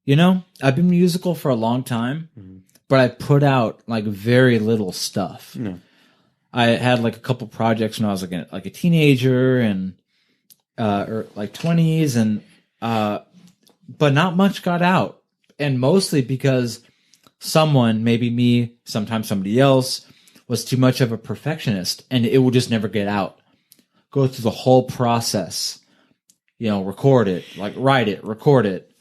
you know, I've been musical for a long time, but I put out like very little stuff. I had like a couple projects when I was like a teenager and or like 20s, and but not much got out, and mostly because someone, maybe me, sometimes somebody else, was too much of a perfectionist, and it would just never get out. Go through the whole process, you know, record it, like write it, record it,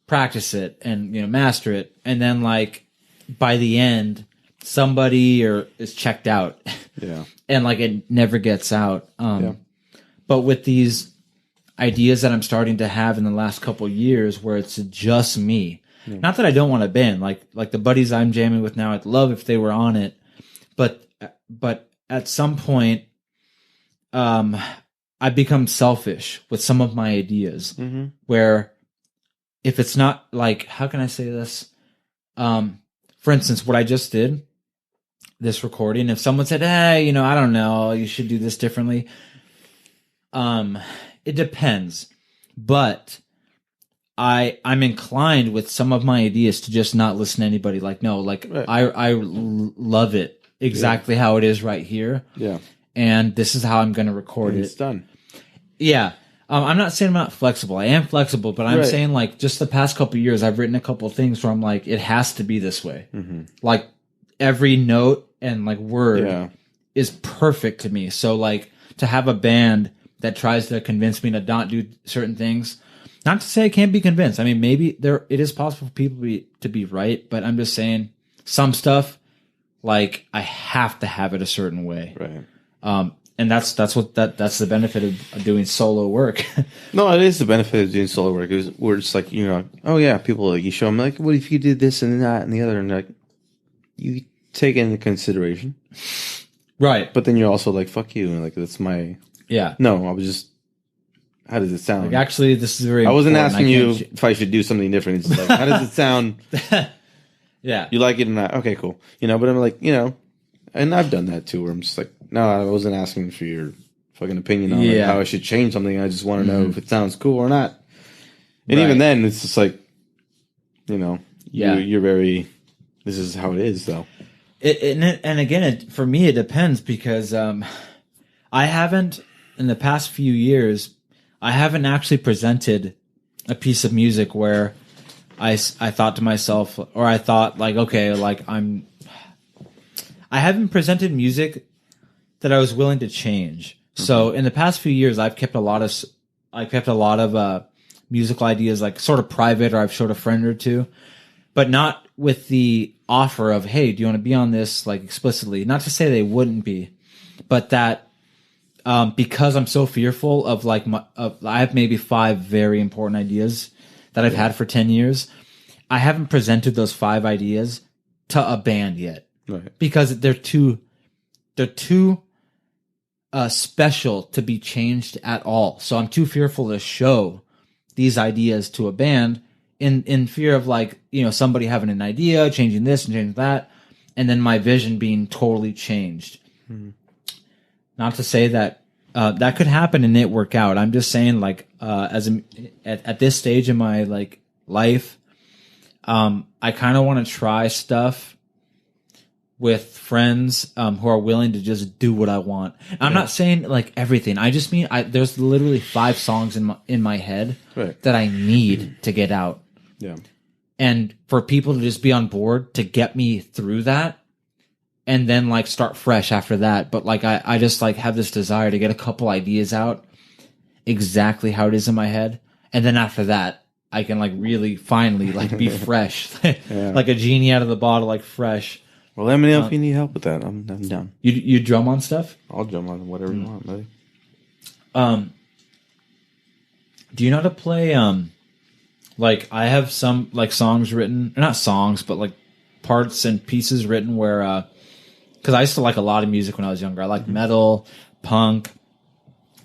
practice it, and you know, master it, and then like by the end somebody is checked out, and like it never gets out. But with these ideas that I'm starting to have in the last couple of years, where it's just me, not that I don't want a band, like the buddies I'm jamming with now, I'd love if they were on it, but at some point I become selfish with some of my ideas, where if it's not like, how can I say this? For instance, what I just did, this recording, if someone said, hey, you know, I don't know, you should do this differently. It depends, but I'm inclined with some of my ideas to just not listen to anybody. Like, no, like I love it exactly how it is right here. Yeah. And this is how I'm going to record it. It's done. Yeah. I'm not saying I'm not flexible. I am flexible, but I'm saying like just the past couple of years, I've written a couple of things where I'm like, it has to be this way. Like every note and like word is perfect to me. So like to have a band that tries to convince me to not do certain things, not to say I can't be convinced. I mean, maybe it is possible for people to be right, but I'm just saying some stuff, like I have to have it a certain way. Right. and that's the benefit of doing solo work. No, it is the benefit of doing solo work. We're just like, you know, oh yeah, people like you show them like, what if you did this and that and the other, and like you take it into consideration, right? But then you're also like, fuck you, and like that's my No, I was just. How does it sound? Like, actually, this is very. I wasn't asking you if I should do something different. It's just like, how does it sound? Yeah, you like it or not? Okay, cool. You know, but I'm like, you know, and I've done that too. Where I'm just like, no, I wasn't asking for your fucking opinion on like, how I should change something. I just want to know if it sounds cool or not. And even then, it's just like, you know, you're very. This is how it is, though. And again, for me, it depends because I haven't in the past few years. I haven't actually presented a piece of music where I thought to myself, or I thought like, okay, like I haven't presented music that I was willing to change. Mm-hmm. So in the past few years, I've kept a lot of musical ideas like sort of private, or I've showed a friend or two, but not with the offer of, hey, do you want to be on this like explicitly? Not to say they wouldn't be, but that. Because I'm so fearful of like I have maybe 5 very important ideas that I've had for 10 years. I haven't presented those 5 ideas to a band yet, right? Because they're too special to be changed at all. So I'm too fearful to show these ideas to a band in fear of like, you know, somebody having an idea, changing this and changing that, and then my vision being totally changed. Mm-hmm. Not to say that that could happen and it work out. I'm just saying, like, at this stage in my like life, I kind of want to try stuff with friends who are willing to just do what I want. I'm not saying like everything. I just mean there's literally 5 songs in my head that I need to get out. Yeah, and for people to just be on board to get me through that. And then like start fresh after that. But like I just like have this desire to get a couple ideas out exactly how it is in my head. And then after that, I can like really finally like be fresh. Like a genie out of the bottle, like fresh. Well, let me know if you need help with that. I'm down. You drum on stuff? I'll drum on whatever you want, buddy. Do you know how to play like I have some like songs written, not songs, but like parts and pieces written where because I used to like a lot of music when I was younger. I liked metal, punk.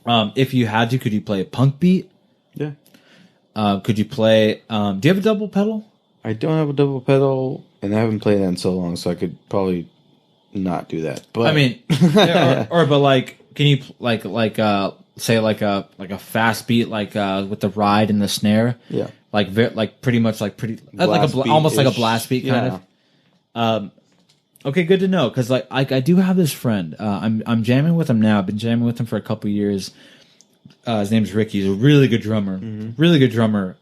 If you had to, could you play a punk beat? Yeah. Could you play... do you have a double pedal? I don't have a double pedal, and I haven't played that in so long, so I could probably not do that. But I mean, but like, can you say like a fast beat like with the ride and the snare? Yeah. Like pretty much like almost like a blast beat kind of. Okay, good to know, because like I do have this friend. I'm jamming with him now. I've been jamming with him for a couple years. His name's Ricky. He's a really good drummer. Mm-hmm. Really good drummer.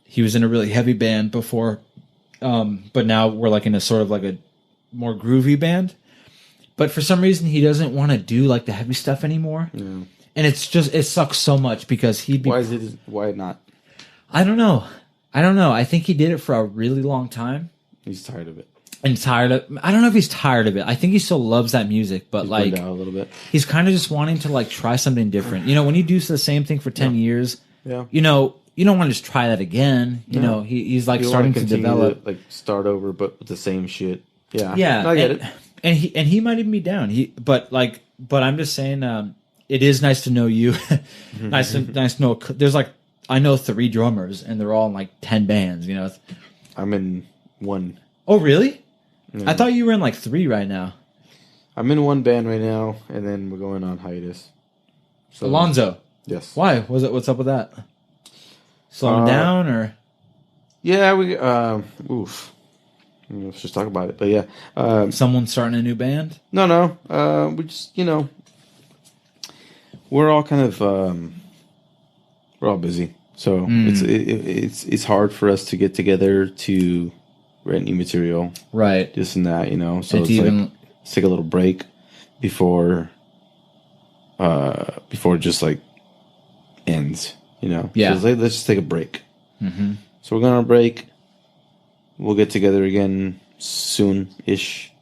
He was in a really heavy band before, but now we're like in a sort of like a more groovy band. But for some reason, he doesn't want to do like the heavy stuff anymore. Yeah. And it sucks so much because he'd be. Why not? I don't know. I think he did it for a really long time. He's tired of it. And I don't know if he's tired of it. I think he still loves that music, but he's like down a little bit. He's kind of just wanting to like try something different. You know, when you do the same thing for 10 years, you know, you don't want to just try that again. You know, he's like starting to develop, like start over, but with the same shit. Yeah, yeah, I get it. And he might even be down. But I'm just saying, it is nice to know you. nice to know. There's like I know 3 drummers, and they're all in like 10 bands. You know, I'm in 1. Oh, really? Yeah. I thought you were in like 3 right now. I'm in 1 band right now, and then we're going on hiatus. So, Alonzo. Yes. Why? What's up with that? Slowing down or? Yeah, we. Oof. Let's just talk about it. But yeah, someone starting a new band? No. We just we're all kind of we're all busy, so it's hard for us to get together to write new material, right? This and that, So it's like let's take a little break before it just like ends, Yeah. So let's just take a break. Mm-hmm. So we're going on a break. We'll get together again soon-ish.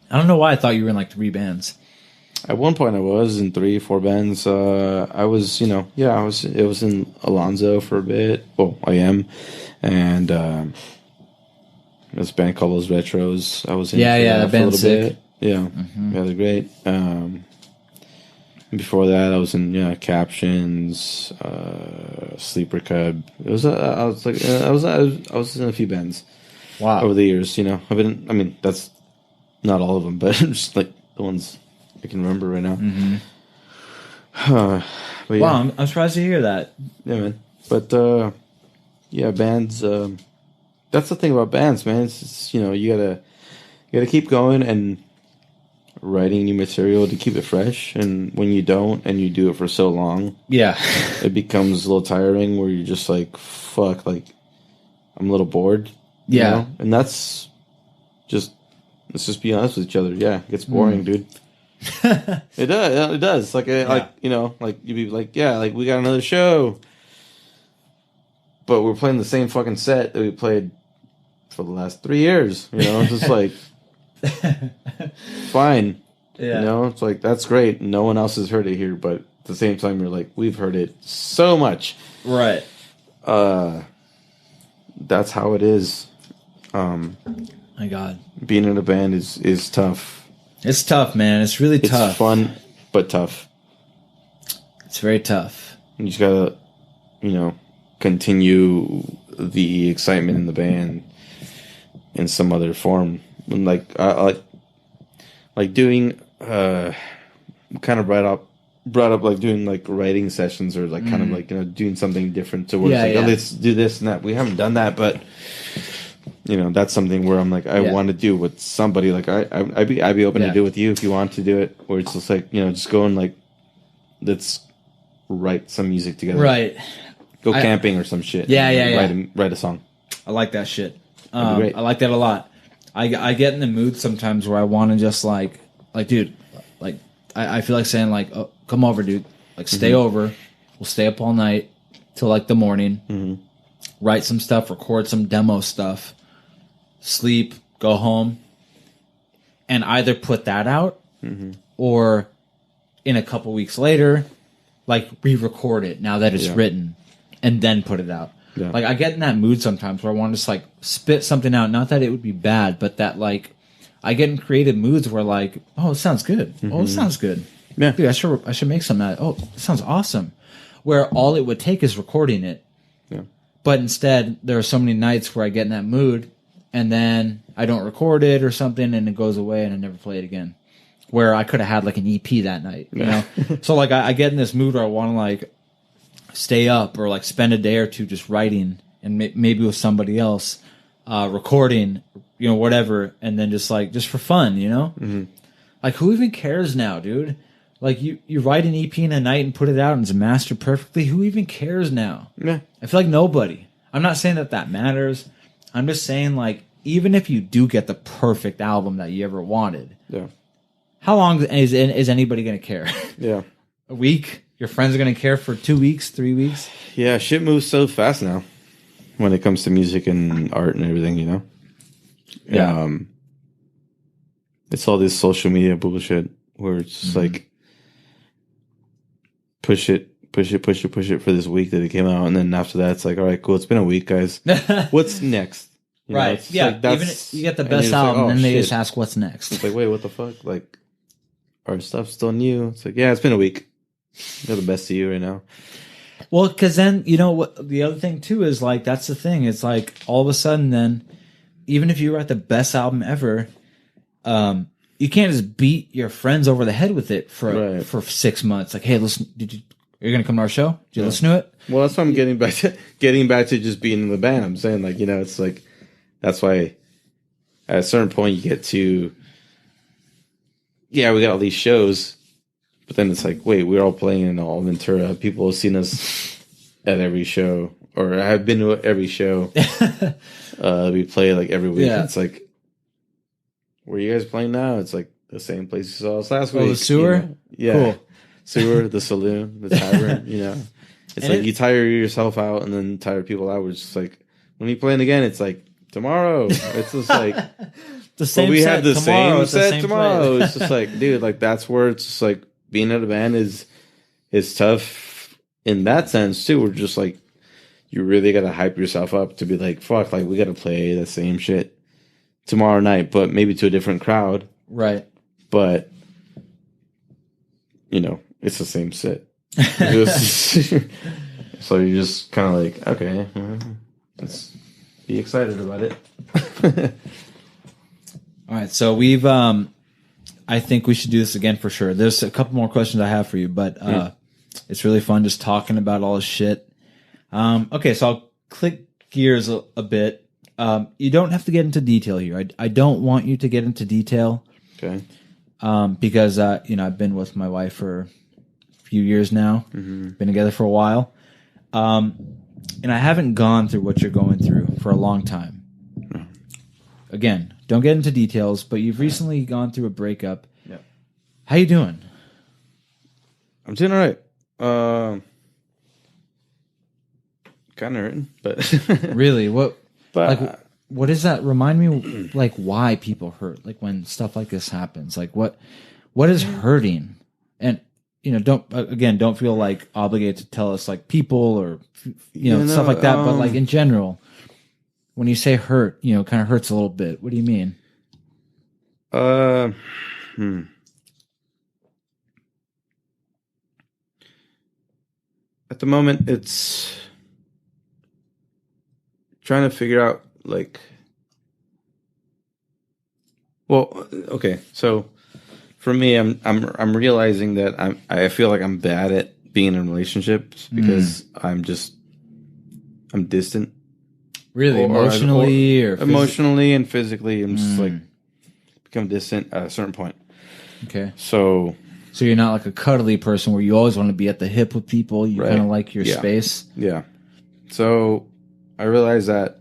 I don't know why I thought you were in like 3 bands. At one point, I was in 3, 4 bands. I was, I was. It was in Alonzo for a bit. Well, I am, and this band called Those Retros. I was in that for a little sick. bit. Yeah, yeah, they're great. Before that, I was in Captions, Sleeper Cub. It was I was in a few bands. Wow. Over the years, I've been. I mean, that's not all of them, but just like the ones I can remember right now. But yeah. Wow, I'm surprised to hear that. Yeah, man. But bands. That's the thing about bands, man. It's you gotta keep going and writing new material to keep it fresh. And when you don't, and you do it for so long, it becomes a little tiring. Where you're just like, fuck, like I'm a little bored. And that's just, let's just be honest with each other. Yeah, it gets boring, dude. It does. Like, like you'd be like, like we got another show, but we're playing the same fucking set that we played for the last 3 years. It's just like, fine. Yeah. It's like, that's great. No one else has heard it here, but at the same time, you're like, we've heard it so much. Right. That's how it is. My God, being in a band is tough. It's tough, man. It's really tough. It's fun, but tough. It's very tough. You just gotta, continue the excitement in the band in some other form. And like doing, kind of brought up like doing like writing sessions or like kind of like doing something different to where it's like, oh, let's do this and that. We haven't done that, but that's something where I'm like, I want to do with somebody. Like I'd be open to do with you if you want to do it. Where it's just like just go and like, let's write some music together. Right. Go camping or some shit. Write a song. I like that shit. I like that a lot. I get in the mood sometimes where I want to just like dude, like I feel like saying like, oh, come over, dude. Like stay over. We'll stay up all night till like the morning. Write some stuff. Record some demo stuff. Sleep. Go home. And either put that out, or in a couple weeks later, like re-record it now that it's written, and then put it out. Yeah. Like I get in that mood sometimes where I want to just like spit something out. Not that it would be bad, but that like I get in creative moods where like, oh, it sounds good. Oh, it sounds good. Yeah, dude, I should make something out. Oh, it sounds awesome. Where all it would take is recording it. Yeah. But instead, there are so many nights where I get in that mood, and then I don't record it or something, and it goes away, and I never play it again. Where I could have had like an EP that night, you know. So like I get in this mood where I want to like stay up or like spend a day or two just writing, and maybe with somebody else, recording, whatever, and then just for fun, Like who even cares now, dude? Like you write an EP in a night and put it out and it's mastered perfectly. Who even cares now? Yeah, I feel like nobody. I'm not saying that matters. I'm just saying like even if you do get the perfect album that you ever wanted, how long is anybody going to care? Yeah, a week. Your friends are going to care for 2 weeks, 3 weeks. Yeah, shit moves so fast now when it comes to music and art and everything. Yeah. It's all this social media bullshit where it's just like push it for this week that it came out, and then after that it's like, all right, cool, it's been a week, guys. What's next? Right. Yeah. Like even if you get the best album, like, then they just ask what's next. It's like, wait, what the fuck? Like our stuff's still new. It's like, yeah, it's been a week. They're the best of you right now. Well, because then what the other thing too is like that's the thing. It's like all of a sudden, then even if you write the best album ever, you can't just beat your friends over the head with it for 6 months. Like, hey, listen, you're gonna come to our show? Did you listen to it? Well, that's why I'm getting back to just being in the band. I'm saying like it's like that's why at a certain point you get to we got all these shows. But then it's like, wait, we're all playing in all Ventura. People have seen us at every show, or have been to every show. We play like every week. Yeah. It's like, where are you guys playing now? It's like the same place you saw us last week. The sewer? Yeah. Cool. Sewer, the saloon, the tavern, It's and like you tire yourself out and then tire people out. We're just like, when are you playing again? It's like, tomorrow. It's just like... the same But we set have the tomorrow same at the set same tomorrow. place. It's just like, dude, like that's where it's just like being at a band is tough in that sense too. We're just like, you really gotta hype yourself up to be like, fuck, like we gotta play the same shit tomorrow night, but maybe to a different crowd. Right. But you know, it's the same set. Just, so you're just kind of like, okay, let's be excited about it. All right, so we've I think we should do this again for sure. There's a couple more questions I have for you, but it's really fun just talking about all this shit. Okay, so I'll click gears a bit. You don't have to get into detail here. I don't want you to get into detail. Okay. Because you know, I've been with my wife for a few years now. Been together for a while. And I haven't gone through what you're going through for a long time. Again, don't get into details, but you've recently gone through a breakup. Yeah. How you doing? I'm doing all right. Kind of hurting, but Really? What? but Like, what is that? Remind me, like, why people hurt? Like when stuff like this happens. Like what is hurting? And you know, don't feel like obligated to tell us like people or you know stuff like that. But like in general, when you say hurt, you know, kind of hurts a little bit. What do you mean? At the moment, it's trying to figure out like. Well, okay, so for me, I'm realizing that I feel like I'm bad at being in relationships because I'm distant. Really, emotionally or emotionally and physically, I'm just like become distant at a certain point. Okay, so you're not like a cuddly person where you always want to be at the hip with people. You Right. kind of like your Yeah. space. Yeah. So I realized that,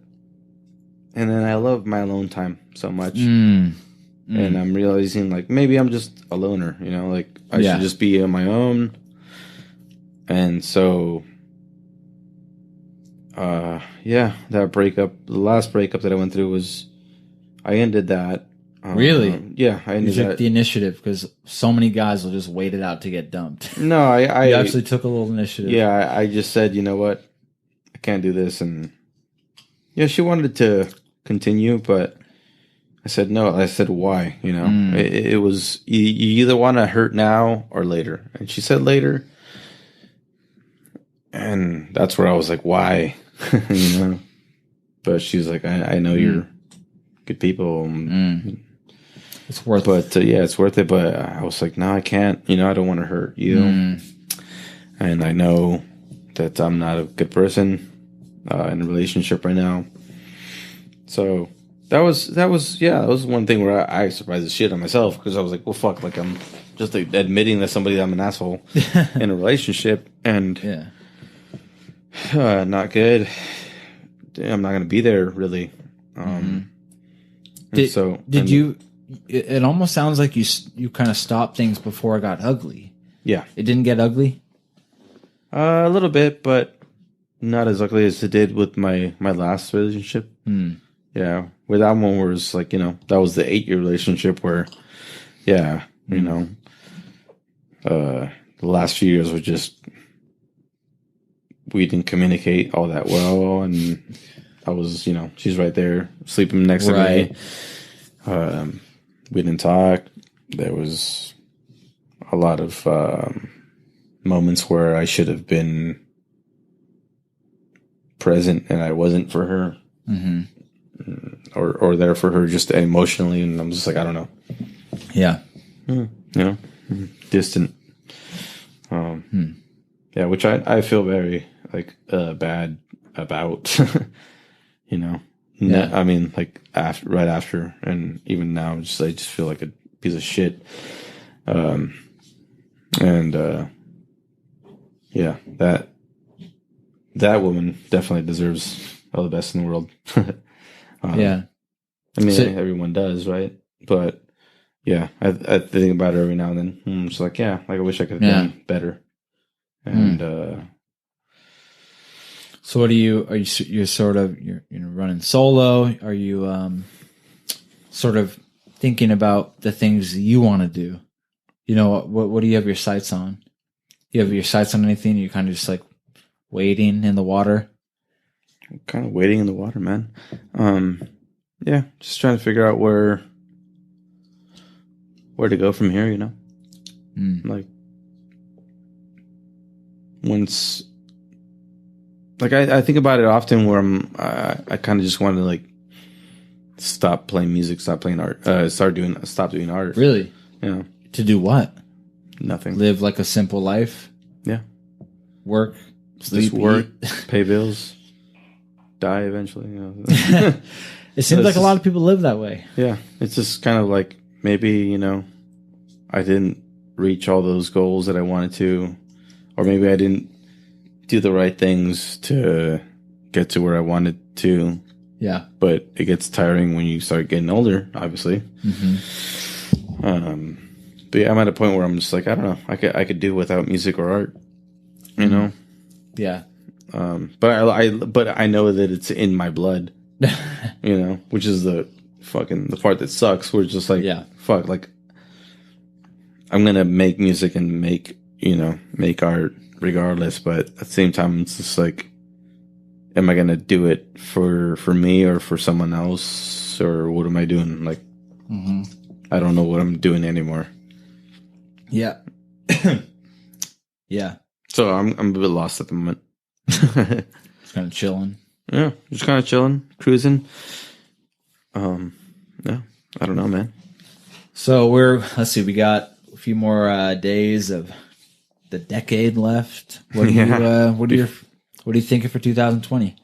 and then I love my alone time so much. And I'm realizing like maybe I'm just a loner, you know, like I should just be on my own. And so, that breakup, the last breakup that I went through I ended that. Really? Yeah, I You ended took that. the initiative because so many guys will just wait it out to get dumped. No, I You actually took a little initiative. Yeah, I just said, you know what, I can't do this, and yeah, she wanted to continue, but I said no. I said why, you know, it was you either want to hurt now or later, and she said later, and that's where I was like, why, you know, but she's like, I know you're good people. It's worth it. But yeah, it's worth it. But I was like, no, I can't. You know, I don't want to hurt you. And I know that I'm not a good person in a relationship right now. So that was one thing where I surprised the shit on myself because I was like, well, fuck, like I'm just admitting that I'm an asshole in a relationship and not good. I'm not going to be there really. Did you? It almost sounds like you kind of stopped things before it got ugly. Yeah, it didn't get ugly. A little bit, but not as ugly as it did with my last relationship. Yeah, with that one was like, you know, that was the 8-year relationship where, you know, the last few years were just we didn't communicate all that well, and I was, you know, she's right there sleeping next to me. We didn't talk. There was a lot of moments where I should have been present and I wasn't for her, or there for her just emotionally, and I'm just like, I don't know. Yeah, you know, distant. Yeah, which I feel very like bad about. You know. Yeah. I mean, like right after, and even now, I just feel like a piece of shit. Yeah, that woman definitely deserves all the best in the world. Yeah, I mean, everyone does, right? But yeah, I think about it every now and then. I'm just like, yeah, like I wish I could have been better. And so what you're sort of you're running solo? Are you sort of thinking about the things you want to do, you know, what do you have your sights on? You have your sights on anything? You're kind of just like wading in the water. Kind of wading in the water, man. Yeah, just trying to figure out where to go from here. You know, like once, like I think about it often, where I kind of just want to like stop playing music, stop playing art, stop doing art. Really? Yeah. To do what? Nothing. Live like a simple life. Yeah. Work. Sleep, just work, eat. pay bills, die eventually. You know. It seems like a lot of people live that way. Yeah, it's just kind of like maybe, you know, I didn't reach all those goals that I wanted to, or maybe I didn't do the right things to get to where I wanted to. Yeah. But it gets tiring when you start getting older, obviously. But yeah, I'm at a point where I'm just like, I don't know, I could do without music or art, you know? Yeah. But I know that it's in my blood, you know, which is the part that sucks. We're just like, yeah, fuck, like I'm gonna make music and make art regardless. But at the same time, it's just like, am I gonna do it for me or for someone else, or what am I doing? Like, I don't know what I'm doing anymore. Yeah. Yeah. So I'm a bit lost at the moment. Just kind of chilling. Yeah, just kind of chilling, cruising. Yeah, I don't know, man. So let's see, we got a few more days of the decade left. What are you thinking for 2020?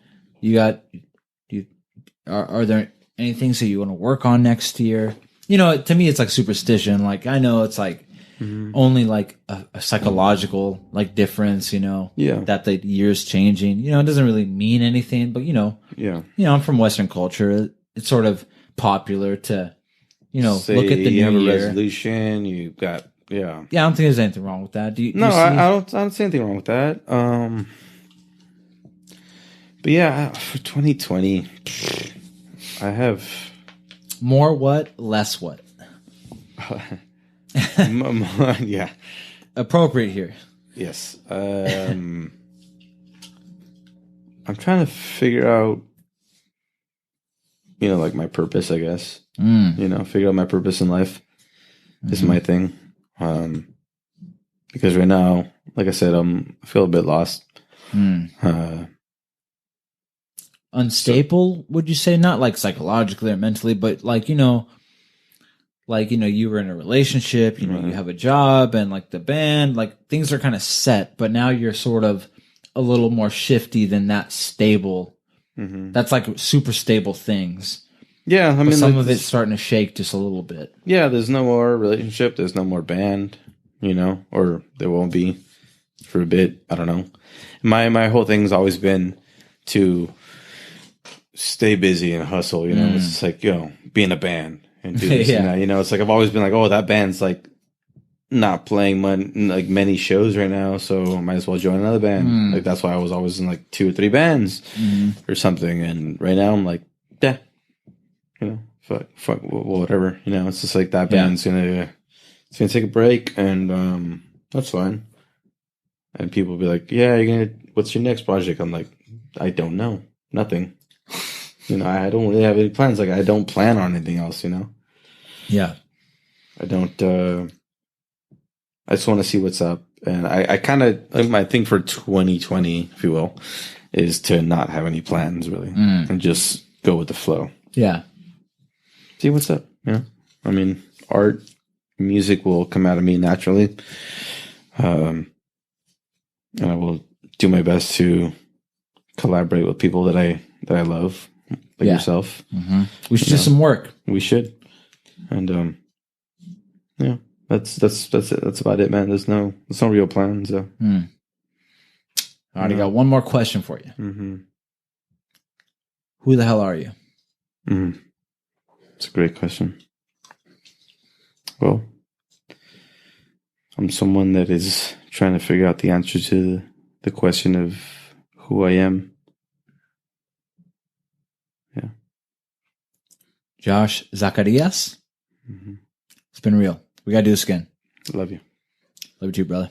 Are there any things that you want to work on next year? You know, to me, it's like superstition. Like, I know it's like only like a psychological like difference, you know, that the year's changing, you know, it doesn't really mean anything, but you know, I'm from Western culture. It's sort of popular to, you know, say look at the new year. You have a year. resolution. You got, yeah. I don't think there's anything wrong with that. I don't see anything wrong with that. But yeah, for 2020, I have more what, less what? Yeah, appropriate here. Yes. I'm trying to figure out, you know, like my purpose, I guess. You know, figure out my purpose in life is my thing. Because right now, like I said, I feel a bit lost. Unstable, would you say? Not like psychologically or mentally, but like, you know, you were in a relationship, you know, you have a job and like the band, like things are kind of set, but now you're sort of a little more shifty than that stable. That's like super stable things. Yeah. I mean, some of it's starting to shake just a little bit. Yeah. There's no more relationship. There's no more band, you know, or there won't be for a bit. I don't know. My whole thing's always been to stay busy and hustle, you know, it's just like, you know, be in a band. And do this and that, you know, it's like I've always been like, oh, that band's like not playing many shows right now, so I might as well join another band. Like that's why I was always in like 2 or 3 bands or something. And right now I'm like, yeah, you know, fuck, whatever. You know, it's just like that band's gonna take a break, and that's fine. And people will be like, yeah, what's your next project? I'm like, I don't know, nothing. You know, I don't really have any plans. Like, I don't plan on anything else, you know? Yeah. I don't, I just want to see what's up. And I kind of, my thing for 2020, if you will, is to not have any plans, really. And just go with the flow. Yeah. See what's up, you know? I mean, art, music will come out of me naturally. And I will do my best to collaborate with people that I love. Like yourself. We should do some work. We should. And yeah, that's it. That's about it, man. There's no real plans. So. I already got one more question for you. Who the hell are you? It's a great question. Well, I'm someone that is trying to figure out the answer to the question of who I am. Yeah. Josh Zacarias? It's been real. We got to do this again. Love you. Love you too, brother.